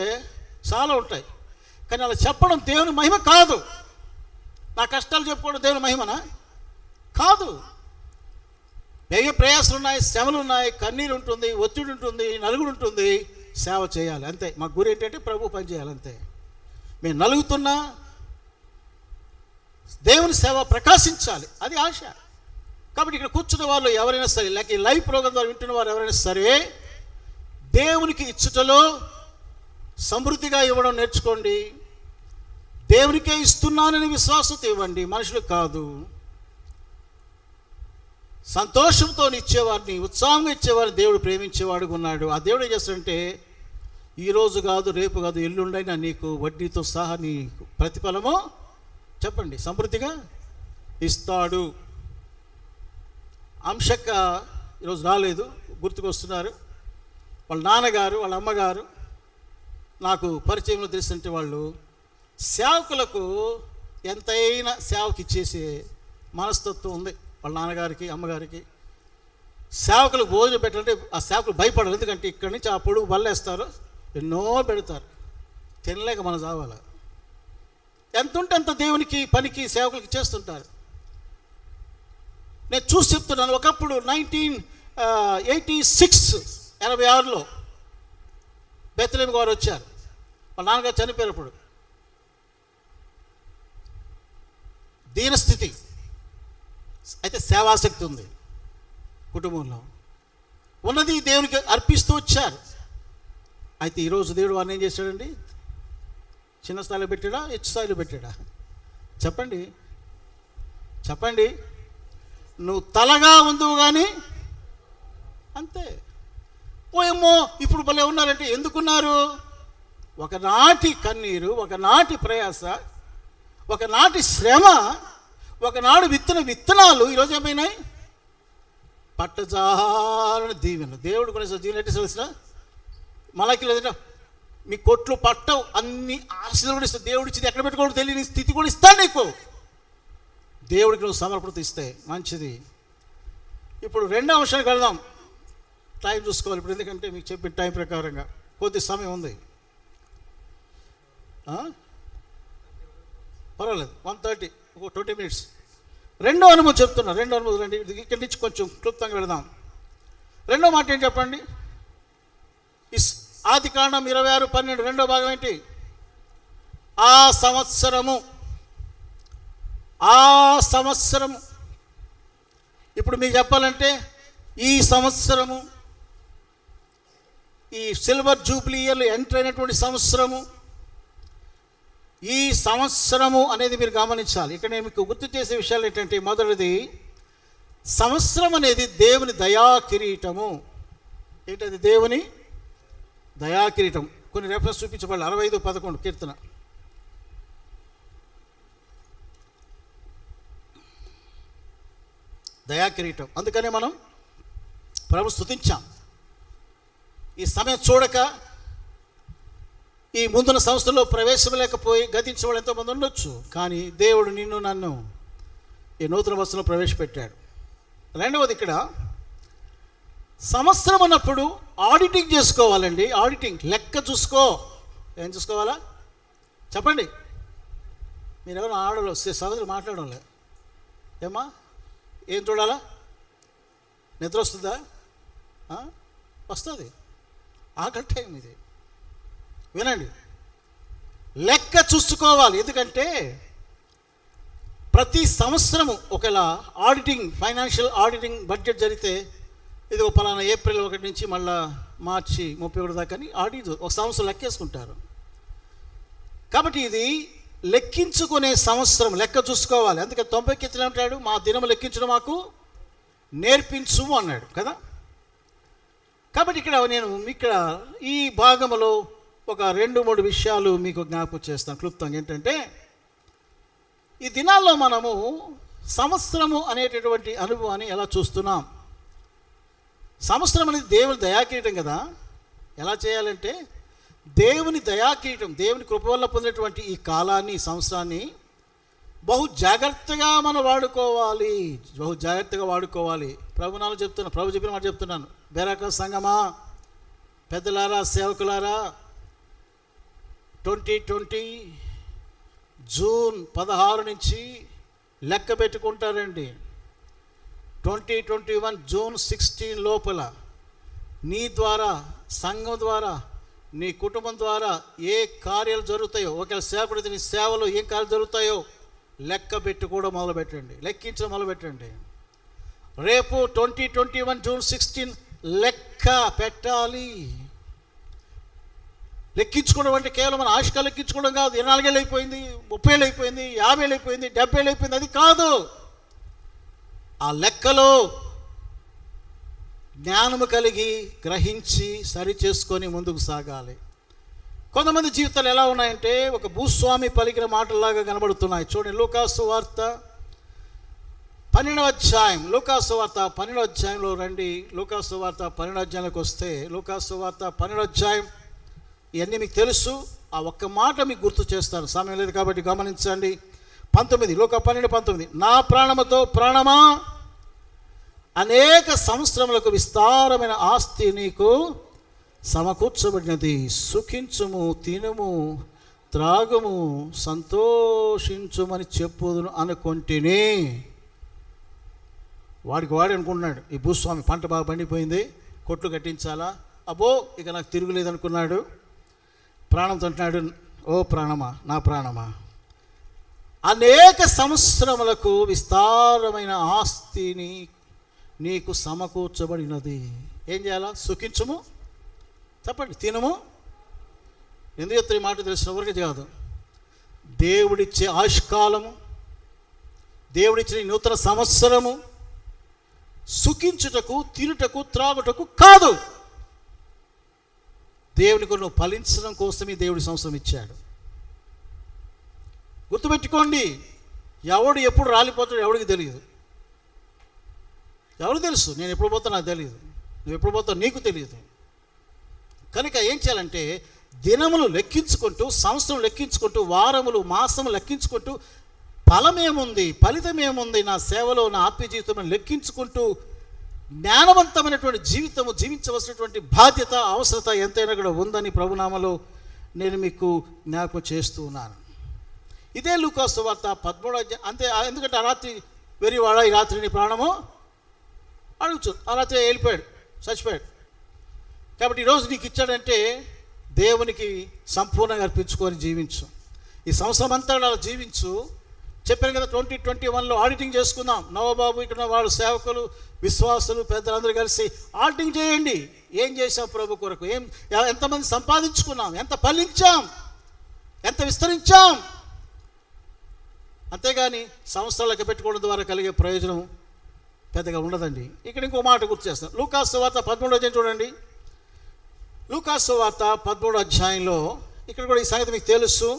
చాలా ఉంటాయి. కానీ అలా చెప్పడం దేవుని మహిమ కాదు. నా కష్టాలు చెప్పుకోవడం దేవుని మహిమనా? కాదు. వ్యయ ప్రయాసాలు ఉన్నాయి, శ్రమలు ఉన్నాయి, కన్నీరు ఉంటుంది, ఒత్తిడి ఉంటుంది, నలుగుడు ఉంటుంది. సేవ చేయాలి అంతే. మా గురి ఏంటంటే ప్రభు పని చేయాలి అంతే. మేము నలుగుతున్నా దేవుని సేవ ప్రకాశించాలి, అది ఆశ. కాబట్టి ఇక్కడ కూర్చున్న వాళ్ళు ఎవరైనా సరే, లేక ఈ లైవ్ ప్రోగ్రాం ద్వారా వింటున్న వారు ఎవరైనా సరే, దేవునికి ఇచ్చుటలో సమృద్ధిగా ఇవ్వడం నేర్చుకోండి. దేవునికే ఇస్తున్నానని విశ్వాసంతో ఇవ్వండి, మనుషులకు కాదు. సంతోషంతో ఇచ్చేవారిని, ఉత్సాహంగా ఇచ్చేవారిని దేవుడు ప్రేమించేవాడుగా ఉన్నాడు. ఆ దేవుడు ఏం చేస్తాడంటే, ఈరోజు కాదు, రేపు కాదు, ఎల్లుండైనా నీకు వడ్డీతో సహా నీ ప్రతిఫలము చెప్పండి సమృద్ధిగా ఇస్తాడు. అంశక్క ఈరోజు రాలేదు, గుర్తుకొస్తున్నారు. వాళ్ళ నాన్నగారు, వాళ్ళ అమ్మగారు నాకు పరిచయంలో తెలుస్తుంటే, వాళ్ళు సేవకులకు ఎంతైనా సేవకి ఇచ్చేసే మనస్తత్వం ఉంది వాళ్ళ నాన్నగారికి, అమ్మగారికి. సేవకులకు భోజనం పెట్టాలంటే ఆ సేవకులు భయపడరు. ఎందుకంటే ఇక్కడి నుంచి ఆ పొడుగు బల్లేస్తారు, ఎన్నో పెడతారు, తినలేక మనం చావాలి. ఎంత ఉంటే అంత దేవునికి, పనికి, సేవకులకి చేస్తుంటారు. నేను చూసి చెప్తున్నాను. ఒకప్పుడు 1986 బెత్లెహేము గారు వచ్చారు. వాళ్ళ నాన్నగారు చనిపోయినప్పుడు దీనస్థితి, అయితే సేవాశక్తి ఉంది కుటుంబంలో, ఉన్నది దేవునికి అర్పిస్తూ వచ్చారు. అయితే ఈరోజు దేవుడు వారిని ఏం చేశాడండి? చిన్న స్థాయిలో పెట్టాడా, హెచ్చు స్థాయిలో పెట్టాడా? చెప్పండి చెప్పండి. నువ్వు తలగా ఉందువు కానీ అంతే. పోయేమో ఇప్పుడు భలే ఉన్నారంటే ఎందుకున్నారు? ఒకనాటి కన్నీరు, ఒకనాటి ప్రయాస, ఒకనాటి శ్రమ, ఒకనాడు విత్తనాలు ఈరోజు ఏమైనాయి? పట్టజాలని దీవెనలు. దేవుడు కొనేసిన దీవెన ఎట్టి తెలిసిన మనకి లేదంటే మీ కొట్లు పట్టవు, అన్ని ఆశలు కూడా ఇస్తాడు. దేవుడు ఇచ్చింది ఎక్కడ పెట్టుకోవడం తెలియని స్థితి కూడా ఇస్తాడు నీకు. దేవుడికి నువ్వు సమర్పణత ఇస్తే మంచిది. ఇప్పుడు రెండో అంశానికి వెళ్దాం. టైం చూసుకోవాలి ఇప్పుడు, ఎందుకంటే మీకు చెప్పిన టైం ప్రకారంగా కొద్ది సమయం ఉంది. పర్వాలేదు, 1:30, 20 minutes. రెండో అనుభవం చెప్తున్నా. రెండో అనుభవం రండి, ఇక్కడి నుంచి కొంచెం క్లుప్తంగా వెళదాం. రెండో మాట ఏంటి చెప్పండి? ఆదికాండం 26:12 రెండో భాగం ఏంటి? ఆ సంవత్సరము ఆ సంవత్సరం, ఇప్పుడు మీకు చెప్పాలంటే ఈ సంవత్సరము, ఈ సిల్వర్ జూబ్లీ ఇయర్లో ఎంటర్ అయినటువంటి సంవత్సరము, ఈ సంవత్సరము అనేది మీరు గమనించాలి. ఇక్కడ నేను మీకు గుర్తు చేసే విషయాలు ఏంటంటే, మొదటిది, సంవత్సరం అనేది దేవుని దయా కిరీటము. ఏంటది? దేవుని దయా కిరీటం. కొన్ని రెఫరెన్స్ చూపించబడాలి. 65:11 కీర్తన. దయా కిరీటం. అందుకనే మనం ప్రభు స్తుతించాం. ఈ సమయం చూడక ఈ ముందున్న సంస్థలో ప్రవేశలేకపోయి గతించే వాళ్ళు ఎంతోమంది ఉండొచ్చు. కానీ దేవుడు నిన్ను నన్ను ఈ నూతన వస్తువులో ప్రవేశపెట్టాడు. రెండవది, ఇక్కడ సంవత్సరం అన్నప్పుడు ఆడిటింగ్ చేసుకోవాలండి. ఆడిటింగ్, లెక్క చూసుకో. ఏం చూసుకోవాలా చెప్పండి? మీరెవరు ఆడలో సోదరులు మాట్లాడడం లేదు ఏమ్మా? ఏం చూడాలా? నిద్ర వస్తుందా? వస్తుంది. ఆకలి టైం ఇది. వినండి, లెక్క చూసుకోవాలి. ఎందుకంటే ప్రతి సంవత్సరము ఒకవేళ ఆడిటింగ్, ఫైనాన్షియల్ ఆడిటింగ్, బడ్జెట్ జరిగితే ఇది ఒక పలానా ఏప్రిల్ 1 నుంచి మళ్ళా మార్చి 31 దాకా అని ఆడిట్ ఒక సంవత్సరం లెక్కేసుకుంటారు. కాబట్టి ఇది లెక్కించుకునే సంవత్సరం, లెక్క చూసుకోవాలి. అందుకే 90 కీర్తనలో అంటాడు, మా దినము లెక్కించడం మాకు నేర్పించు అన్నాడు కదా. కాబట్టి ఇక్కడ ఈ భాగంలో ఒక 2-3 విషయాలు మీకు జ్ఞాపకం చేస్తాను క్లుప్తంగా. ఏంటంటే, ఈ దినాల్లో మనము సంవత్సరము అనేటటువంటి అనుభవాన్ని ఎలా చూస్తున్నాం? సంవత్సరం అనేది దేవుని దయాకిరీటం కదా. ఎలా చేయాలంటే, దేవుని దయాకిరీటం, దేవుని కృప వల్ల పొందినటువంటి ఈ కాలాన్ని, ఈ సంవత్సరాన్ని బహు జాగ్రత్తగా మనం వాడుకోవాలి. బహు జాగ్రత్తగా వాడుకోవాలి. ప్రభునాలు చెప్తున్నా, ప్రభు చెప్పిన మాట చెప్తున్నాను. బెరాక సంగమా, పెద్దలారా, సేవకులారా, 2020 జూన్ 16 నుంచి లెక్క పెట్టుకుంటారండి. 2021 జూన్ 16 లోపల నీ ద్వారా, సంఘం ద్వారా, నీ కుటుంబం ద్వారా ఏ కార్యాలు జరుగుతాయో, ఒకవేళ సేవకుడితే నీ సేవలో ఏం కార్యాలు జరుగుతాయో లెక్క పెట్టుకోవడం మొదలుపెట్టండి, లెక్కించడం మొదలుపెట్టండి. రేపు 2021 జూన్ 16 లెక్క పెట్టాలి. లెక్కించుకోవడం అంటే కేవలం మన ఆశగా లెక్కించుకోవడం కాదు. 24 ఏళ్ళు అయిపోయింది, 30 ఏళ్ళు అయిపోయింది, 50 ఏళ్ళు అయిపోయింది, 70 ఏళ్ళు అయిపోయింది, అది కాదు. ఆ లెక్కలో జ్ఞానము కలిగి గ్రహించి సరి చేసుకొని ముందుకు సాగాలి. కొంతమంది జీవితాలు ఎలా ఉన్నాయంటే ఒక భూస్వామి పలికిన మాటల్లాగా కనబడుతున్నాయి. చూడండి, లూకాసు వార్త 12వ అధ్యాయం, లూకాసు వార్త 12వ అధ్యాయంలో రండి. లూకాసు వార్త 12వ అధ్యాయంలోకి వస్తే, లూకాసు వార్త 12వ అధ్యాయం, ఇవన్నీ మీకు తెలుసు. ఆ ఒక్క మాట మీకు గుర్తు చేస్తాను, సమయం లేదు కాబట్టి గమనించండి. 19, లూకా 12:19, నా ప్రాణముతో ప్రాణమా, అనేక సంవత్సరములకు విస్తారమైన ఆస్తి నీకు సమకూర్చబడినది, సుఖించుము, తినుము, త్రాగుము, సంతోషించుమని చెప్పుదును అనుకుంటేనే. వాడు అనుకుంటున్నాడు, ఈ భూస్వామి పంట బాగా పండిపోయింది, కొట్లు కట్టించాలా, అబ్బో ఇక నాకు తిరుగులేదు అనుకున్నాడు. ప్రాణంతో అంటున్నాడు, ఓ ప్రాణమా, నా ప్రాణమా, అనేక సంవత్సరములకు విస్తారమైన ఆస్తిని నీకు సమకూర్చబడినది. ఏం చేయాలా? సుఖించుము, చెప్పండి, తినము. ఎందుకు చెప్తే ఈ మాట తెలిసిన ఎవరికి కాదు. దేవుడిచ్చే ఆయుష్కాలము, దేవుడిచ్చిన నూతన సంవత్సరము సుఖించుటకు, తినుటకు, త్రాగుటకు కాదు. దేవుని కొరకు నువ్వు ఫలించడం కోసమే దేవుడి సంవత్సరం ఇచ్చాడు. గుర్తుపెట్టుకోండి, ఎవడు ఎప్పుడు రాలిపోతాడో ఎవడికి తెలియదు. ఎవరు తెలుసు? నేను ఎప్పుడు పోతా నాకు తెలియదు, నువ్వు ఎప్పుడు పోతావు నీకు తెలియదు. కనుక ఏం చేయాలంటే దినములు లెక్కించుకుంటూ, సంవత్సరం లెక్కించుకుంటూ, వారములు, మాసములు లెక్కించుకుంటూ, ఫలమేముంది, ఫలితమేముంది, నా సేవలో, నా ఆత్మీయ జీవితంలో లెక్కించుకుంటూ జ్ఞానవంతమైనటువంటి జీవితము జీవించవలసినటువంటి బాధ్యత, అవసరత ఎంతైనా కూడా ఉందని ప్రభునామలో నేను మీకు జ్ఞాపకం చేస్తూ ఉన్నాను. ఇదే లూకాసు వార్త 13 అంతే. ఎందుకంటే ఆ రాత్రి వెరివాడ, ఈ రాత్రి నీ ప్రాణము అడుగుచు, ఆ రాత్రి వెళ్ళిపోయాడు, చచ్చిపోయాడు. కాబట్టి ఈరోజు నీకు ఇచ్చాడంటే దేవునికి సంపూర్ణంగా అర్పించుకొని జీవించు. ఈ సంవత్సరం అంతా అలా జీవించు. చెప్పాను కదా, 2021లో ఆడిటింగ్ చేసుకుందాం. నవబాబు, ఇక్కడ ఉన్న వాళ్ళు సేవకులు, విశ్వాసులు, పెద్దలందరూ కలిసి ఆడిటింగ్ చేయండి. ఏం చేశాం ప్రభు కొరకు, ఎంతమంది సంపాదించుకున్నాం, ఎంత ఫలించాం, ఎంత విస్తరించాం. అంతేగాని సంవత్సరాలు లెక్క పెట్టుకోవడం ద్వారా కలిగే ప్రయోజనం పెద్దగా ఉండదండి. ఇక్కడ ఇంకో మాట గుర్తు చేస్తాను. లూకాసు సువార్త 13వ అధ్యాయం చూడండి. లూకాసు సువార్త 13వ అధ్యాయంలో ఇక్కడ కూడా ఈ సంగతి మీకు తెలుసు.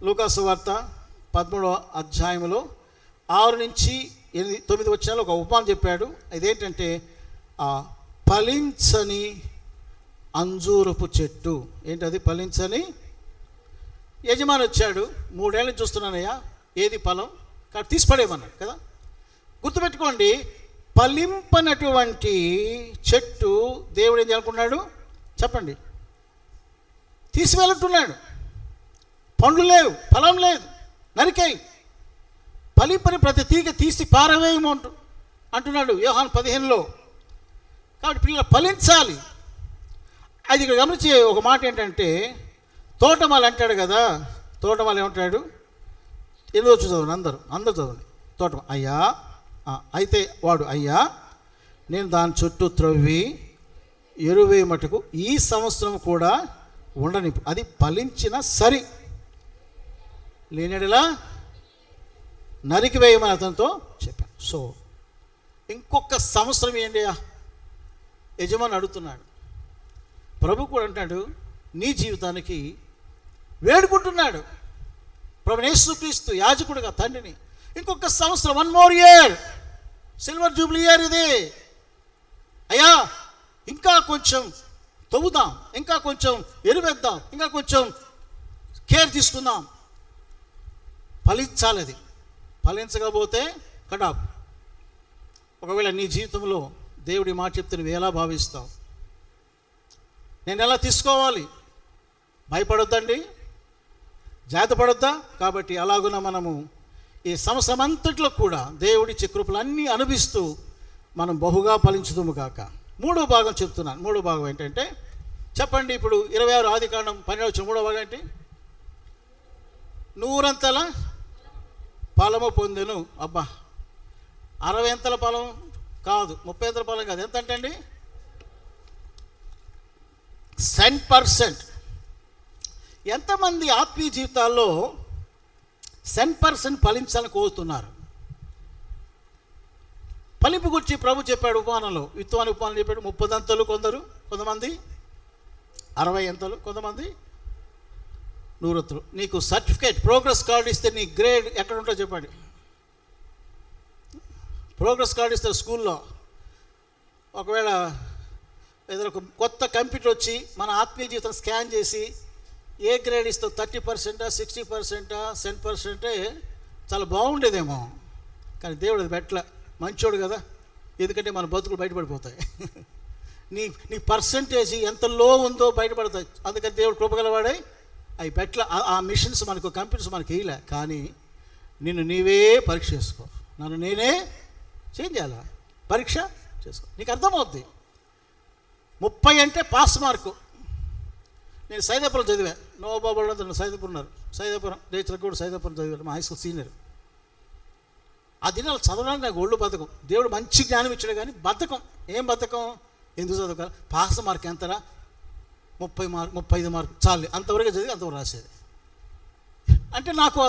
లూకాసు సువార్త 13వ అధ్యాయంలో 6 నుంచి 9 వచ్చాలో ఒక ఉపమానం చెప్పాడు. ఇదేంటంటే ఆ ఫలించని అంజూరపు చెట్టు. ఏంటది? ఫలించని. యజమాని వచ్చాడు, 3 ఏళ్ళు చూస్తున్నానయ్యా, ఏది ఫలం కాబట్టి తీసిపడేమన్నాడు కదా. గుర్తుపెట్టుకోండి, ఫలింపనటువంటి చెట్టు దేవుడు ఏం చేయాలనుకున్నాడు చెప్పండి? తీసివెళ్ళుతున్నాడు. పండ్లు లేవు, ఫలం లేదు, నరికేయి. ఫలింపని ప్రతి తీగ తీసి పారవేయము అంటున్నాడు యోహాను 15లో. కాబట్టి పిల్లలు ఫలించాలి. అది ఇక్కడ గమనించే ఒక మాట ఏంటంటే, తోటమాలి అంటాడు కదా. తోటమాలి ఏమంటాడు? ఏదో చదవండి, అందరూ చదవండి. తోటమాలి అయ్యా, అయితే వాడు అయ్యా నేను దాని చుట్టూ త్రవ్వి ఎరువే మటుకు ఈ సంవత్సరం కూడా ఉండనిప్పు, అది ఫలించిన సరి, లేనిలా నరికివేయమని అతనితో చెప్పాను. సో ఇంకొక సంవత్సరం ఏంటి యజమాని అడుగుతున్నాడు. ప్రభు కూడా అంటాడు నీ జీవితానికి వేడుకుంటున్నాడు. ప్రభు యేసుక్రీస్తు యాజకుడుగా తండ్రిని ఇంకొక సంవత్సరం, 1 more year, silver Jubilee year ఇది. అయ్యా ఇంకా కొంచెం తవ్వుదాం, ఇంకా కొంచెం ఎరువేద్దాం, ఇంకా కొంచెం కేర్ తీసుకుందాం. ఫలించాలి. అది ఫలించకపోతే కటాప్. ఒకవేళ నీ జీవితంలో దేవుడి మాట చెప్తే నువ్వు ఎలా భావిస్తావు? నేను ఎలా తీసుకోవాలి? భయపడొద్దండి, జాగ్రత్తపడొద్దా? కాబట్టి అలాగున మనము ఈ సంవత్సరం అంతట్లో కూడా దేవుడిచ్చే కృపలన్నీ అనుభవిస్తూ మనం బహుగా ఫలించుదుము కాక. 3వ భాగం చెప్తున్నాను. 3వ భాగం ఏంటంటే చెప్పండి. ఇప్పుడు 26 ఆదికాండం 12 3వ భాగం ఏంటి? 100 ఫలము పొందెను. అబ్బా, 60 ఫలం కాదు, 30 ఫలం కాదు, ఎంత అంటండి? 100%. ఎంతమంది ఆత్మీయ జీవితాల్లో 100% ఫలించాలని కోరుతున్నారు? ఫలింపు గురించి ప్రభు చెప్పాడు ఉపమానంలో. విత్తవాని ఉపమానం చెప్పాడు. 30 అంతలు కొంతమంది 60 అంతలు, కొంతమంది 100 అంతలు. నీకు సర్టిఫికేట్, ప్రోగ్రెస్ కార్డు ఇస్తే నీ గ్రేడ్ ఎక్కడ ఉంటుందో చెప్పండి. ప్రోగ్రెస్ కార్డు ఇస్తే స్కూల్లో ఒకవేళ ఏదైనా ఒక కొత్త కంప్యూటర్ వచ్చి మన ఆత్మీయ జీవితం స్కాన్ చేసి ఏ గ్రేడ్ ఇస్తావు, 30%, 60%, 100% చాలా బాగుండేదేమో. కానీ దేవుడు అది పెట్టలే. మంచోడు కదా, ఎందుకంటే మన బతుకులు బయటపడిపోతాయి. నీ పర్సంటేజ్ ఎంత లో ఉందో బయటపడతాయి. అందుకని దేవుడు కృపగలవాడే అవి పెట్టలే. ఆ మిషన్స్ మనకు, కంప్యూటర్స్ మనకి వేయలే. కానీ నిన్ను నీవే పరీక్ష చేసుకో, నన్ను నేనే చేంజ్ చేయాలా, పరీక్ష చేసుకో. నీకు అర్థమవుద్ది. 30 అంటే పాస్ మార్కు. నేను సైదాపురం చదివా. నోబాబు సైదాపురం ఉన్నారు. సైదాపురం రేచర్ కూడా సైదాపురం చదివాను, మా హై స్కూల్ సీనియర్. ఆ దినాలు చదవడానికి నాకు ఒళ్ళు బద్ధకం. దేవుడు మంచి జ్ఞానం ఇచ్చాడు కానీ బద్ధకం. ఏం బద్ధకం? ఎందుకు చదువుకోవాలి? పాస్ మార్క్ ఎంతరా? 30 మార్కు, 35 మార్కు చాలు. అంతవరకు చదివి అంతవరకు రాసేది. అంటే నాకు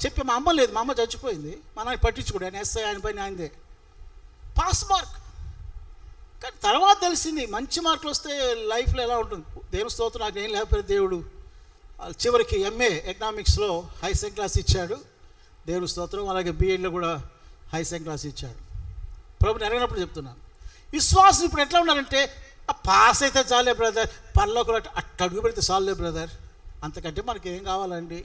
చెప్పే మా అమ్మ లేదు, మా అమ్మ చచ్చిపోయింది. మా నాన్న పట్టించుకోడు, ఆయన ఎస్ఐ, ఆయన పైన ఆయనదే పాస్ మార్క్. కానీ తర్వాత తెలిసింది మంచి మార్కులు వస్తే లైఫ్లో ఎలా ఉంటుంది. దేవుని స్తోత్రం, నాకు ఏం లేకపోతే దేవుడు చివరికి MA ఎకనామిక్స్లో హై సెకండ్ క్లాస్ ఇచ్చాడు. దేవుని స్తోత్రం. అలాగే BEdలో కూడా హై సెకండ్ క్లాస్ ఇచ్చాడు. ప్రభుని ఎరగినప్పుడు చెప్తున్నాను. విశ్వాసం ఇప్పుడు ఎట్లా ఉన్నారంటే, పాస్ అయితే చాలే బ్రదర్, పనిలోకి అట్ట అడుగు పెడితే చాలే బ్రదర్, అంతకంటే మనకి ఏం కావాలండి?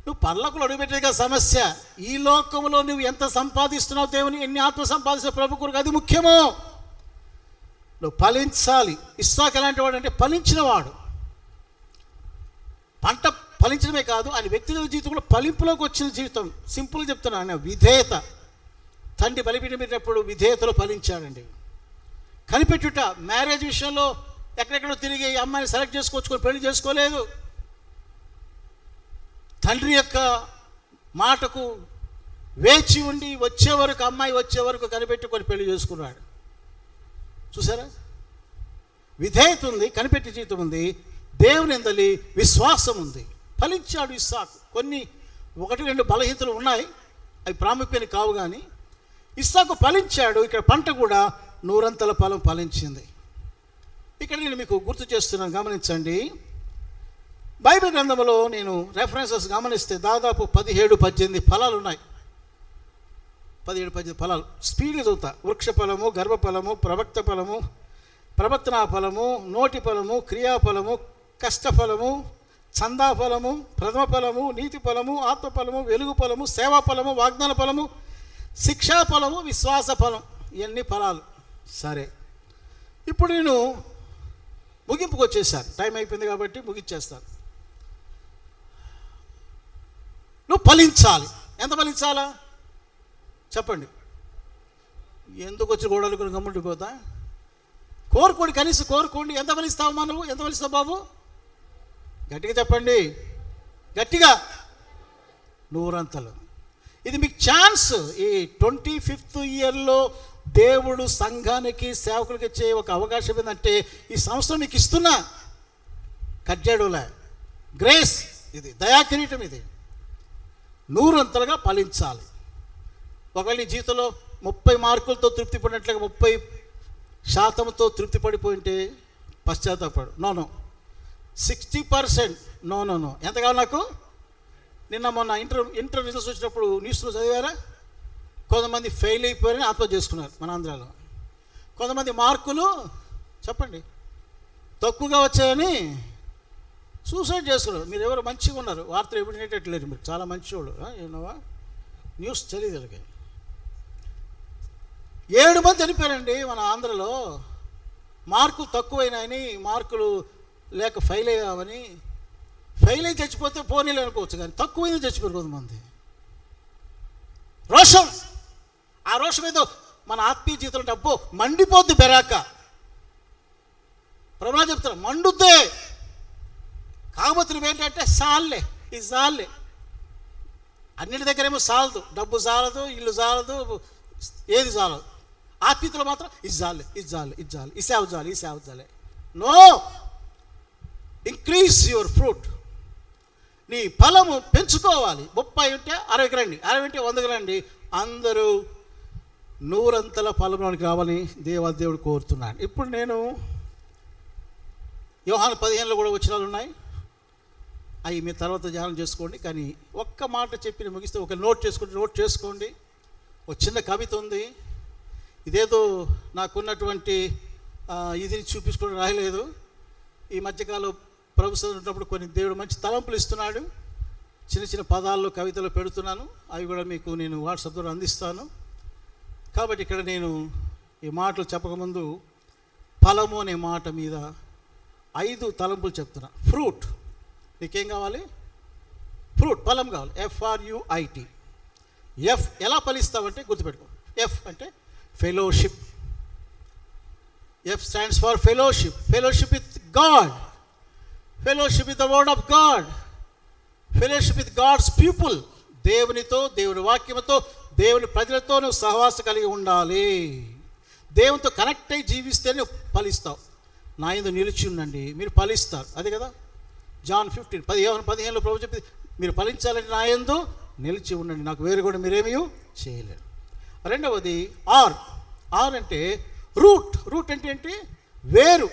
నువ్వు పరలోకంలో అడుగుపెట్టేది కదా సమస్య. ఈ లోకంలో నువ్వు ఎంత సంపాదిస్తున్నావు, దేవుని ఎన్ని ఆత్మ సంపాదిస్తావు ప్రభు కొరకు, అది ముఖ్యమో. నువ్వు ఫలించాలి. ఇస్సాకు ఎలాంటి వాడు అంటే ఫలించినవాడు. పంట ఫలించడమే కాదు, ఆయన వ్యక్తిగత జీవితంలో ఫలింపులోకి వచ్చిన జీవితం. సింపుల్గా చెప్తున్నాను, ఆయన విధేయత. తండ్రి బలిపీఠం పెట్టినప్పుడు విధేయతలో ఫలించాడండి. కనిపెట్టుట, మ్యారేజ్ విషయంలో ఎక్కడెక్కడో తిరిగి అమ్మాయిని సెలెక్ట్ చేసుకొచ్చుకొని పెళ్లి చేసుకోలేదు. తండ్రి యొక్క మాటకు వేచి ఉండి వచ్చే వరకు, అమ్మాయి వచ్చే వరకు కనిపెట్టుకొని పెళ్లి చేసుకున్నాడు. చూసారా? విధేయత ఉంది, కనిపెట్టి జీవితం ఉంది, దేవుని యందలి విశ్వాసం ఉంది. ఫలించాడు ఇస్సాకు. కొన్ని 1-2 బలహీనతలు ఉన్నాయి, అవి ప్రాముఖ్యమైన కావు, కానీ ఇస్సాకు ఫలించాడు. ఇక్కడ పంట కూడా 100 ఫలం ఫలించింది. ఇక్కడ నేను మీకు గుర్తు చేస్తున్నాను, గమనించండి. బైబిల్ గ్రంథంలో నేను రెఫరెన్సెస్ గమనిస్తే దాదాపు 17-18 ఫలాలు ఉన్నాయి. 17-18 ఫలాలు స్పీడ్గా చదువుతా. వృక్ష ఫలము, గర్భ ఫలము, ప్రవక్త ఫలము, ప్రవర్తనా ఫలము, నోటి ఫలము, క్రియాఫలము, కష్టఫలము, చందా ఫలము, ప్రథమ ఫలము, నీతి ఫలము, ఆత్మ ఫలము, వెలుగు ఫలము, సేవా ఫలము, వాగ్దాన ఫలము, శిక్షా ఫలము, విశ్వాస ఫలం. ఇవన్నీ ఫలాలు. సరే, ఇప్పుడు నేను ముగింపుకు వచ్చేసాను. టైం అయిపోయింది కాబట్టి ముగించేస్తాను. నువ్వు ఫలించాలి. ఎంత ఫలించాలా చెప్పండి? ఎందుకు వచ్చి గోడలు కొన్ని గమ్ముండిపోతా? కోరుకోండి, కనీసం కోరుకోండి. ఎంత ఫలిస్తావు మా నువ్వు? ఎంత ఫలిస్తావు బాబు? గట్టిగా చెప్పండి, గట్టిగా. 100. ఇది మీకు ఛాన్స్. ఈ 25th ఇయర్లో దేవుడు సంఘానికి, సేవకులకి ఇచ్చే ఒక అవకాశం ఏంటంటే, ఈ సంవత్సరం మీకు ఇస్తున్నా కజ్జాడులే గ్రేస్, ఇది దయాకిరీటం, ఇది 100 ఫలించాలి. ఒకవేళ నీ జీవితంలో 30 మార్కులతో తృప్తి పడినట్లుగా 30% తృప్తి పడిపోయింటే పశ్చాత్తాపడు. నో 60%. నో. ఎంత కావాలి నాకు? నిన్న మొన్న ఇంటర్ రిజల్ట్స్ వచ్చినప్పుడు న్యూస్లో చదివారా? కొంతమంది ఫెయిల్ అయిపోయారని ఆత్మహత్య చేసుకున్నారు మన ఆంధ్రాలో. కొంతమంది మార్కులు చెప్పండి తక్కువగా వచ్చాయని సూసైడ్ చేసుకున్నారు. మీరు ఎవరు మంచిగా ఉన్నారు, వార్తలు ఎప్పుడు వినేటట్లేరు, మీరు చాలా మంచివాళ్ళు. ఏమోవా న్యూస్ చదివేదలకి 7 మంది చనిపోయారండి మన ఆంధ్రలో. మార్కులు తక్కువైనాయని, మార్కులు లేక ఫెయిల్ అయ్యామని. ఫెయిల్ అయి చచ్చిపోతే పోనీలు అనుకోవచ్చు, కానీ తక్కువైంది చచ్చిపోయారు కొంతమంది. రోషం, ఆ రోషం ఏదో మన ఆత్మీయ జీవితంలో డబ్బు మండిపోద్ది బెరాక. ప్రభువా చెప్తారు, మండుద్దే. కాకపోతే నువ్వేంటంటే సాల్లే, ఇది సాల్లే. అన్నిటి దగ్గరేమో సాలదు, డబ్బు సాలదు, ఇల్లు సాలదు, ఏది చాలదు. ఆత్మీయతలో మాత్రం ఇది చాలే, ఇది చాలే, ఇది చాలే, ఈ సేవ చాలే, ఈ సేవ చాలే. No, increase your fruit. నీ ఫలము పెంచుకోవాలి. 30 ఉంటే 60కి రండి, 60 ఉంటే 100కి రండి. అందరూ 100 ఫలంలోనికి రావాలని దేవాదేవుడు కోరుతున్నాడు. ఇప్పుడు నేను యోహాను 15లో కూడా వచనాలు ఉన్నాయి, అవి మీ తర్వాత ధ్యానం చేసుకోండి. కానీ ఒక్క మాట చెప్పి ముగిస్తే, ఒక నోట్ చేసుకోండి. ఒక చిన్న కవిత ఉంది. ఇదేదో నాకున్నటువంటి ఇది చూపించుకొని రాయలేదు. ఈ మధ్యకాలం ప్రభుత్వం ఉన్నప్పుడు కొన్ని దేవుడు మంచి తలంపులు ఇస్తున్నాడు. చిన్న చిన్న పదాల్లో కవితలు పెడుతున్నాను, అవి కూడా మీకు నేను వాట్సాప్ ద్వారా అందిస్తాను. కాబట్టి ఇక్కడ నేను ఈ మాటలు చెప్పకముందు ఫలము అనే మాట మీద 5 తలంపులు చెప్తున్నా. ఫ్రూట్, నీకేం కావాలి? ఫ్రూట్, ఫలం కావాలి. FRUIT. F ఎలా ఫలిస్తావంటే గుర్తుపెట్టుకో. F అంటే fellowship. F stands for fellowship. Fellowship with God, fellowship with the word of God, fellowship with God's people. దేవునితో, దేవుని వాక్యంతో, దేవుని ప్రజలతో నువ్వు సహవాసం కలిగి ఉండాలి. దేవునితో కనెక్ట్ అయ్యి జీవిస్తే నువ్వు ఫలిస్తావు. నా యందు నిలిచి ఉండండి, మీరు ఫలిస్తారు. అదే కదా జాన్ 15:15లో ప్రభు చెప్పింది, మీరు ఫలించాలంటే నా యందు నిలిచి ఉండండి, నాకు వేరు కూడా మీరేమీ చేయలేరు. రెండవది ఆర్ అంటే రూట్. రూట్ అంటే ఏంటి? వేరు.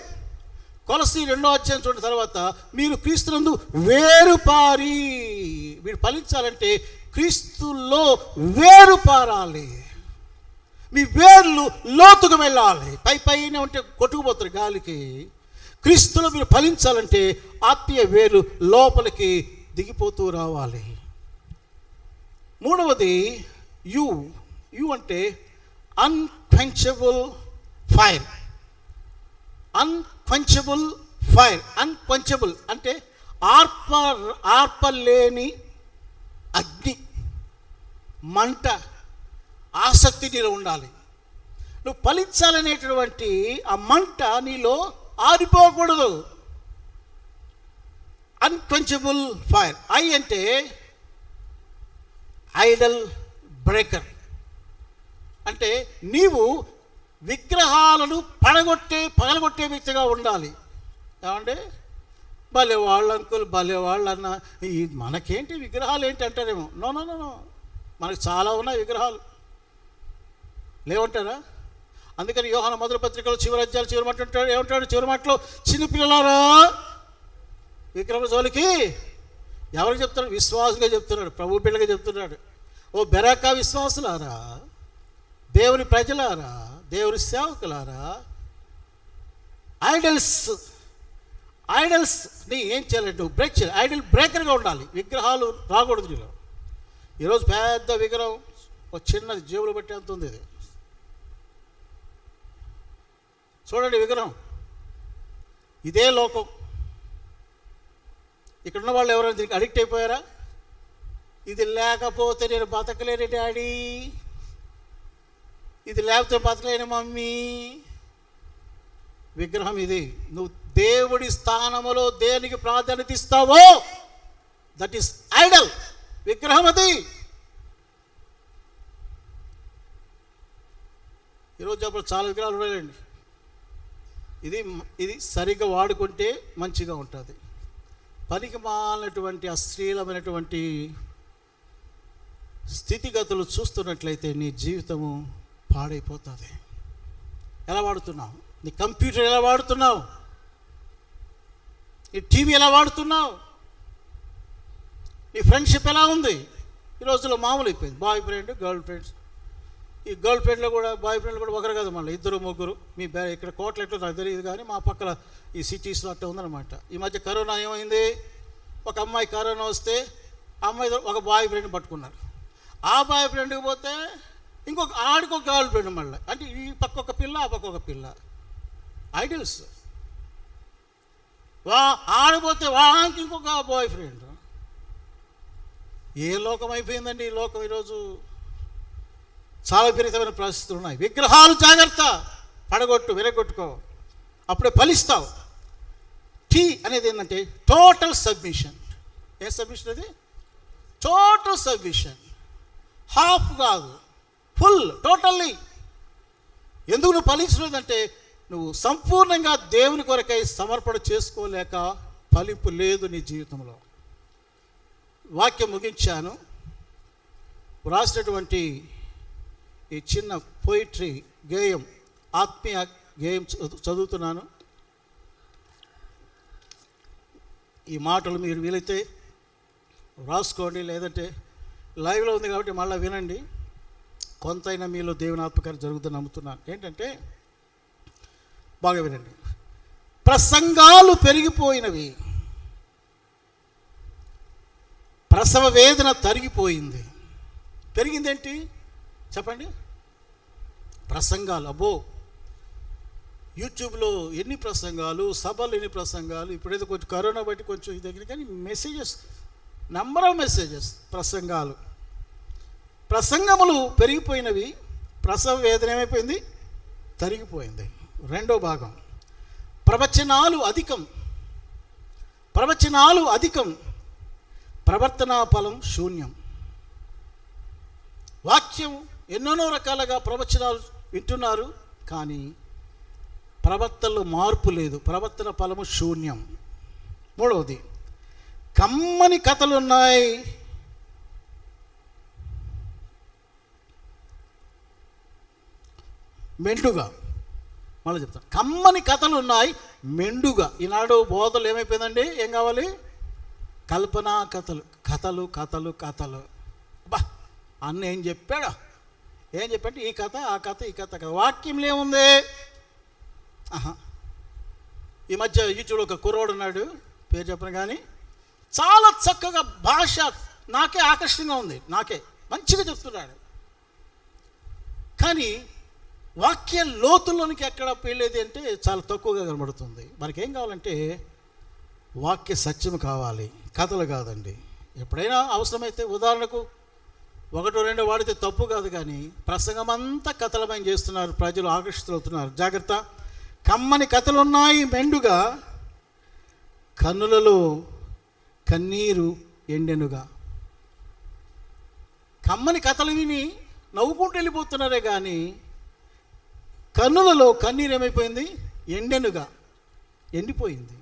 కొలస్సీ 2వ అధ్యాయం చూడిన తర్వాత, మీరు క్రీస్తునందు వేరు పారి. మీరు ఫలించాలంటే క్రీస్తుల్లో వేరు పారాలి. మీ వేర్లు లోతుకు వెళ్ళాలి. పైన ఉంటే కొట్టుకుపోతారు గాలికి. క్రీస్తులో మీరు ఫలించాలంటే ఆత్మీయ వేరు లోపలికి దిగిపోతూ రావాలి. మూడవది యు అంటే అన్క్వెంచబుల్ ఫైర్. అన్క్వెంచబుల్ ఫైర్. అన్క్వెంచబుల్ అంటే ఆర్పలేని అగ్ని, మంట, ఆసక్తి నీలో ఉండాలి. నువ్వు ఫలించాలనేటువంటి ఆ మంట నీలో ఆరిపోకూడదు. అన్క్వెంచబుల్ ఫైర్. ఐ అంటే ఐడల్ బ్రేకర్. అంటే నీవు విగ్రహాలను పగలగొట్టే వ్యక్తిగా ఉండాలి. ఏమంటే భలే వాళ్ళు అంకుల్, భలే వాళ్ళు అన్న, ఈ మనకేంటి విగ్రహాలు ఏంటి అంటారేమో. నో నో నో నో, మనకు చాలా ఉన్నాయి విగ్రహాలు, లేవంటారా? అందుకని యోహాను మొదటి పత్రికలో చివరి అధ్యాయాలు చివరి మాట అంటాడు, ఏమంటాడు చివరి మాటలో, చిన్నపిల్లలారా విగ్రహం జోలికి ఎవరికి చెప్తున్నాడు? విశ్వాసుగా చెప్తున్నాడు, ప్రభు బిడ్డగా చెప్తున్నాడు. ఓ బెరాకా విశ్వాసులారా, దేవుని ప్రజలారా, దేవుని సేవకులారా, ఐడల్స్ని ఏం చేయాలి? నువ్వు బ్రేక్ చేయాలి. ఐడల్ బ్రేకర్గా ఉండాలి. విగ్రహాలు రాకూడదు నీలో. ఈరోజు పెద్ద విగ్రహం ఒక చిన్నది జేబులు పెట్టేంత ఉంది. ఇది చూడండి విగ్రహం. ఇదే లోకం. ఇక్కడ ఉన్న వాళ్ళు ఎవరైనా దీనికి అడిక్ట్ అయిపోయారా? ఇది లేకపోతే నేను బతకలేని డాడీ, ఇది లేకపోతే బతకలేని మమ్మీ. విగ్రహం ఇది. నువ్వు దేవుడి స్థానములో దేనికి ప్రాధాన్యత ఇస్తావో దట్ ఈస్ ఐడల్. విగ్రహం అది. ఈరోజు అప్పుడు చాలా విగ్రహాలు ఉన్నాయండి. ఇది సరిగ్గా వాడుకుంటే మంచిగా ఉంటుంది. పనికి మాలినటువంటి అశ్లీలమైనటువంటి స్థితిగతులు చూస్తున్నట్లయితే నీ జీవితము పాడైపోతుంది. ఎలా వాడుతున్నావు? నీ కంప్యూటర్ ఎలా వాడుతున్నావు? నీ టీవీ ఎలా వాడుతున్నావు? నీ ఫ్రెండ్షిప్ ఎలా ఉంది? ఈ రోజుల్లో మామూలు అయిపోయింది. Boy friend, girl friends. ఈ గర్ల్ ఫ్రెండ్లో కూడా బాయ్ ఫ్రెండ్లు కూడా ఒకరు కదా, మళ్ళీ ఇద్దరు ముగ్గురు. మీ ఇక్కడ కోట్ల ఎట్లా నాకు తెలియదు, కానీ మా పక్కన ఈ సిటీస్లో అట్లా ఉందన్నమాట. ఈ మధ్య కరోనా ఏమైంది, ఒక అమ్మాయి కరోనా వస్తే ఆ అమ్మాయి ఒక బాయ్ ఫ్రెండ్ పట్టుకున్నారు. ఆ బాయ్ ఫ్రెండ్కి పోతే ఇంకొక ఆడికొక గర్ల్ ఫ్రెండ్ మళ్ళీ. అంటే ఈ పక్క ఒక పిల్ల, ఆ పక్క ఒక పిల్ల. ఐడల్స్. ఆడిపోతే వానికి ఇంకొక బాయ్ ఫ్రెండ్. ఏ లోకం అయిపోయిందండి ఈ లోకం. ఈరోజు చాలా విపరీతమైన పరిస్థితులు ఉన్నాయి. విగ్రహాలు జాగ్రత్త, పడగొట్టు, విరగొట్టుకో, అప్పుడే ఫలిస్తావు. టీ అనేది ఏంటంటే టోటల్ సబ్మిషన్. ఏ సబ్మిషన్ అది? Total submission. హాఫ్ కాదు, ఫుల్, టోటల్లీ. ఎందుకు నువ్వు ఫలించలేదంటే నువ్వు సంపూర్ణంగా దేవుని కొరకై సమర్పణ చేసుకోలేక ఫలింపు లేదు నీ జీవితంలో. వాక్యం ముగించాను. రాసినటువంటి ఈ చిన్న పోయిట్రీ గేయం, ఆత్మీయ గేయం చదువుతున్నాను. ఈ మాటలు మీరు వీలైతే రాసుకోండి, లేదంటే లైవ్లో ఉంది కాబట్టి మళ్ళీ వినండి. కొంతైనా మీలో దేవుని ఆత్మకార్యం జరుగుతుందని నమ్ముతున్నాను. ఏంటంటే బాగా వినండి. ప్రసంగాలు పెరిగిపోయినవి, ప్రసవ వేదన తరిగిపోయింది. పెరిగిందేంటి చెప్పండి? ప్రసంగాలు. అబ్బో, యూట్యూబ్లో ఎన్ని ప్రసంగాలు, సభలు ఎన్ని ప్రసంగాలు. ఇప్పుడైతే కొంచెం కరోనా బట్టి కొంచెం ఇది దగ్గర, కానీ మెసేజెస్, నంబర్ ఆఫ్ మెసేజెస్, ప్రసంగాలు. ప్రసంగములు పెరిగిపోయినవి, ప్రసవ వేదన ఏమైపోయింది? తరిగిపోయింది. రెండో భాగం, ప్రవచనాలు అధికం. ప్రవచనాలు అధికం, ప్రవర్తనా ఫలం శూన్యం. వాక్యం ఎన్నెన్నో రకాలుగా ప్రవచనాలు వింటున్నారు, కానీ ప్రవర్తనలో మార్పు లేదు, ప్రవర్తన ఫలము శూన్యం. మూడవది, కమ్మని కథలు ఉన్నాయి, మెండుగా. మళ్ళీ చెప్తాను, కమ్మని కథలు ఉన్నాయి, మెండుగా. ఈనాడు బోధలు ఏమైపోయిందండి? ఏం కావాలి? కల్పనా కథలు, కథలు కథలు కథలు. బా, అన్న ఏం చెప్పాడా? ఏం చెప్పంటే ఈ కథ, ఆ కథ, ఈ కథ. వాక్యంలో ఏముంది? ఈ మధ్య యూట్యూబ్లో ఒక కుర్రోడు ఉన్నాడు, పేరు చెప్పను కానీ, చాలా చక్కగా భాష నాకే ఆకర్షణగా ఉంది, నాకే మంచిగా చెప్తున్నాడు. కానీ వాక్య లోతుల్లోనికి ఎక్కడ పోయలేదు అంటే చాలా తక్కువగా కనబడుతుంది. మనకేం కావాలంటే వాక్య సత్యం కావాలి, కథలు కాదండి. ఎప్పుడైనా అవసరమైతే ఉదాహరణకు ఒకటో రెండో వాడితే తప్పు కాదు, కానీ ప్రసంగం అంతా కథలమయం చేస్తున్నారు, ప్రజలు ఆకర్షితులవుతున్నారు. జాగ్రత్త. కమ్మని కథలు ఉన్నాయి, మెండుగా, కన్నులలో కన్నీరు ఎండెనుగా. కమ్మని కథలు విని నవ్వుకుంటూ వెళ్ళిపోతున్నారే కానీ కన్నులలో కన్నీరు ఏమైపోయింది? ఎండిపోయింది.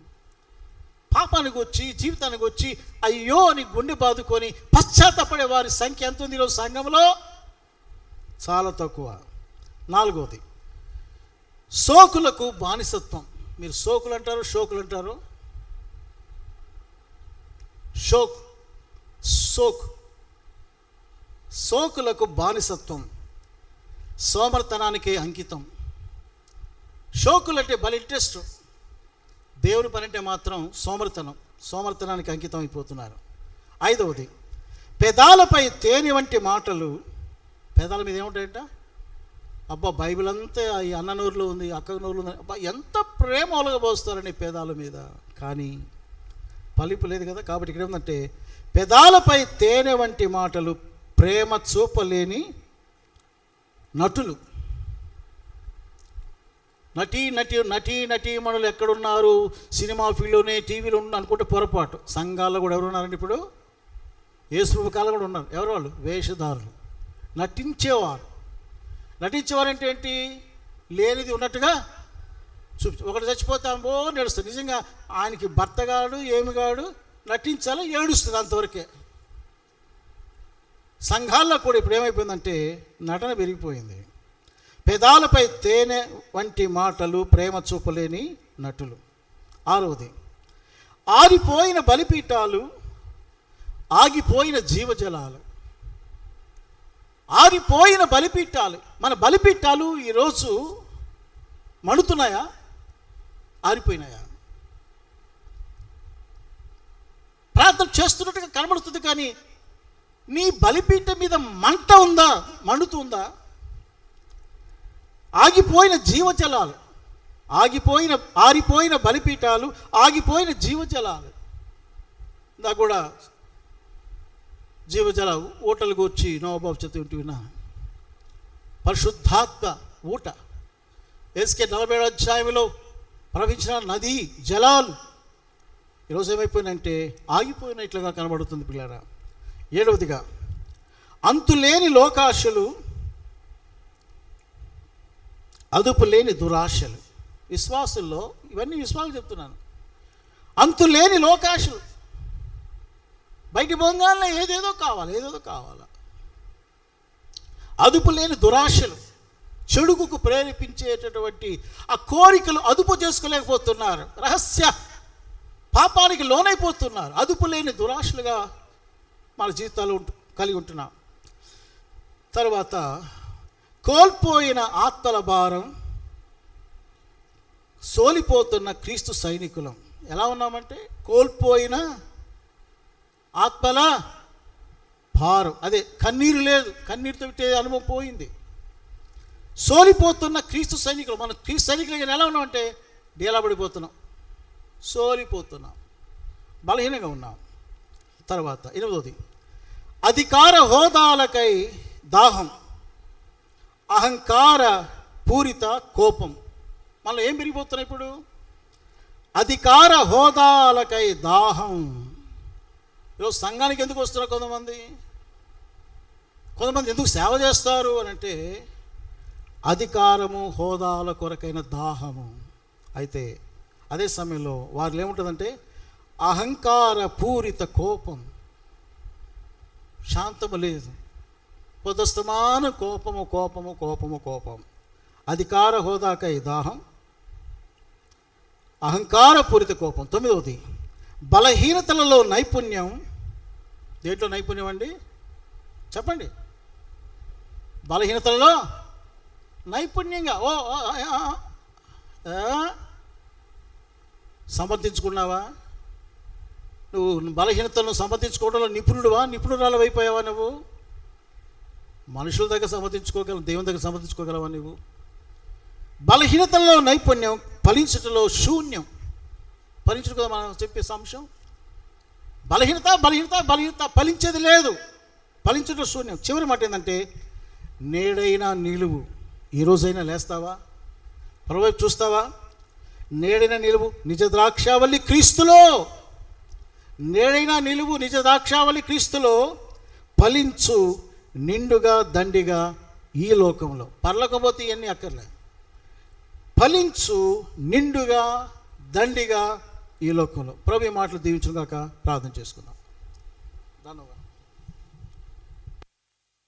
పాపానికి వచ్చి జీవితానికి వచ్చి అయ్యో అని గుండె బాదుకొని పశ్చాత్తపడే వారి సంఖ్య ఎంత ఉంది ఈరోజు సంఘంలో? చాలా తక్కువ. 4వది, సోకులకు బానిసత్వం. మీరు సోకులు అంటారు, షోకులు అంటారు. సోకులకు బానిసత్వం, సోమర్తనానికి అంకితం. షోకులు అంటే భలే ఇంట్రెస్ట్, దేవుని పని అంటే మాత్రం సోమర్తనానికి అంకితం అయిపోతున్నారు. 5వది, పెదాలపై తేనె వంటి మాటలు. పెదాల మీద ఏముంటాయంట? అబ్బా, బైబిల్ అంతా ఈ అన్న నోరులో ఉంది, అక్క నోరులో ఉంది. అబ్బా, ఎంత ప్రేమ ఒలగబోస్తారని పెదాల మీద, కానీ పలిపు లేదు కదా. కాబట్టి ఇక్కడ ఏమంటే పెదాలపై తేనె వంటి మాటలు, ప్రేమ చూపలేని నటులు. నటీమణులు ఎక్కడున్నారు? సినిమా ఫీల్డ్లోనే, టీవీలో అనుకుంటే పొరపాటు. సంఘాల్లో కూడా ఎవరు ఉన్నారండి ఇప్పుడు? యేసు కాలం కూడా ఉన్నారు. ఎవరు వాళ్ళు? వేషధారులు, నటించేవారంటే ఏంటి? లేనిది ఉన్నట్టుగా ఒకటి చచ్చిపోతామో నడుస్తుంది. నిజంగా ఆయనకి భర్తగాడు ఏమిగాడు నటించాలో ఏడుస్తుంది, అంతవరకే. సంఘాల్లో కూడా ఇప్పుడు ఏమైపోయిందంటే నటన పెరిగిపోయింది. పెదాలపై తేనె వంటి మాటలు, ప్రేమ చూపలేని నటులు. 6వది, ఆరిపోయిన బలిపీఠాలు, ఆగిపోయిన జీవజలాలు. ఆరిపోయిన బలిపీఠాలు. మన బలిపీఠాలు ఈరోజు మండుతున్నాయా? ఆరిపోయినాయా? ప్రార్థన చేస్తున్నట్టుగా కనబడుతుంది, కానీ నీ బలిపీఠం మీద మంట ఉందా? మండుతుందా? ఆగిపోయిన జీవజలాలు, ఆరిపోయిన బలిపీఠాలు, ఆగిపోయిన జీవజలాలు. ఇందా కూడా జీవజల ఊటలు గూర్చి నోబాబు చదువుతూ విన్నా. పరిశుద్ధాత్మ ఊట ఎస్కే 47వ అధ్యాయంలో ప్రవహించిన నది జలాలు ఈరోజు ఏమైపోయినంటే ఆగిపోయినట్లుగా కనబడుతుంది పిల్లరా. 7వదిగా, అంతులేని లోకాశలు, అదుపు లేని దురాశలు. విశ్వాసుల్లో ఇవన్నీ విశ్వాసాలు చెప్తున్నాను. అంతులేని లోకాశలు, బయటి భోగాల్లో ఏదేదో కావాలా. అదుపు లేని దురాశలు, చెడుకు ప్రేరేపించేటటువంటి ఆ కోరికలు అదుపు చేసుకోలేకపోతున్నారు. రహస్య పాపానికి లోనైపోతున్నారు. అదుపు లేని దురాశలుగా మన జీవితాలు కలిగి ఉంటున్నాం. తర్వాత కోల్పోయిన ఆత్మల భారం, సోలిపోతున్న క్రీస్తు సైనికులం. ఎలా ఉన్నామంటే కోల్పోయిన ఆత్మల భారం, అదే కన్నీరు లేదు, కన్నీరుతో పెట్టే అనుభవం పోయింది. సోలిపోతున్న క్రీస్తు సైనికులు. మనం క్రీస్తు సైనికులు ఎలా ఉన్నామంటే డేలాబడిపోతున్నాం, సోలిపోతున్నాం, బలహీనంగా ఉన్నాం. తర్వాత 8వది, అధికార హోదాలకై దాహం, అహంకార పూరిత కోపం. మళ్ళీ ఏం పెరిగిపోతున్నాయి ఇప్పుడు? అధికార హోదాలకై దాహం. ఈరోజు సంఘానికి ఎందుకు వస్తున్నారు కొంతమంది ఎందుకు సేవ చేస్తారు అని అంటే అధికారము, హోదాల కొరకైన దాహము. అయితే అదే సమయంలో వారిలో ఏముంటుందంటే అహంకార పూరిత కోపం. శాంతము లేదు, పొద్దుస్తమాన కోపము. అధికార హోదాకై దాహం, అహంకార పూరిత కోపం. 9వది, బలహీనతలలో నైపుణ్యం. దేంట్లో నైపుణ్యం అండి? చెప్పండి. బలహీనతలలో నైపుణ్యంగా సమర్థించుకున్నావా? నువ్వు బలహీనతలను సమర్థించుకోవడంలో నిపుణురాలు అయిపోయావా? నువ్వు మనుషుల దగ్గర సమర్థించుకోగలవు, దేవుని దగ్గర సమర్థించుకోగలవా? నువ్వు బలహీనతల్లో నైపుణ్యం, ఫలించటంలో శూన్యం. ఫలించడం కదా మనం చెప్పే అంశం. బలహీనత ఫలించేది లేదు, ఫలించడం శూన్యం. చివరి మాట ఏంటంటే నేడైనా నిలువు. ఈరోజైనా లేస్తావా? ప్రభువైపు చూస్తావా? నేడైనా నిలువు, నిజ ద్రాక్షావల్లి క్రీస్తులో. నేడైనా నిలువు, నిజ ద్రాక్షావల్లి క్రీస్తులో ఫలించు నిండుగా దండిగా ఈ లోకంలో. పరలోకపోతే ఇవన్నీ అక్కర్లే. ఫలించు నిండుగా దండిగా ఈ లోకంలో. ప్రభు ఈ మాటలు దీవించుగాక. ప్రార్థన చేసుకుందాం. ధన్యవాదాలు.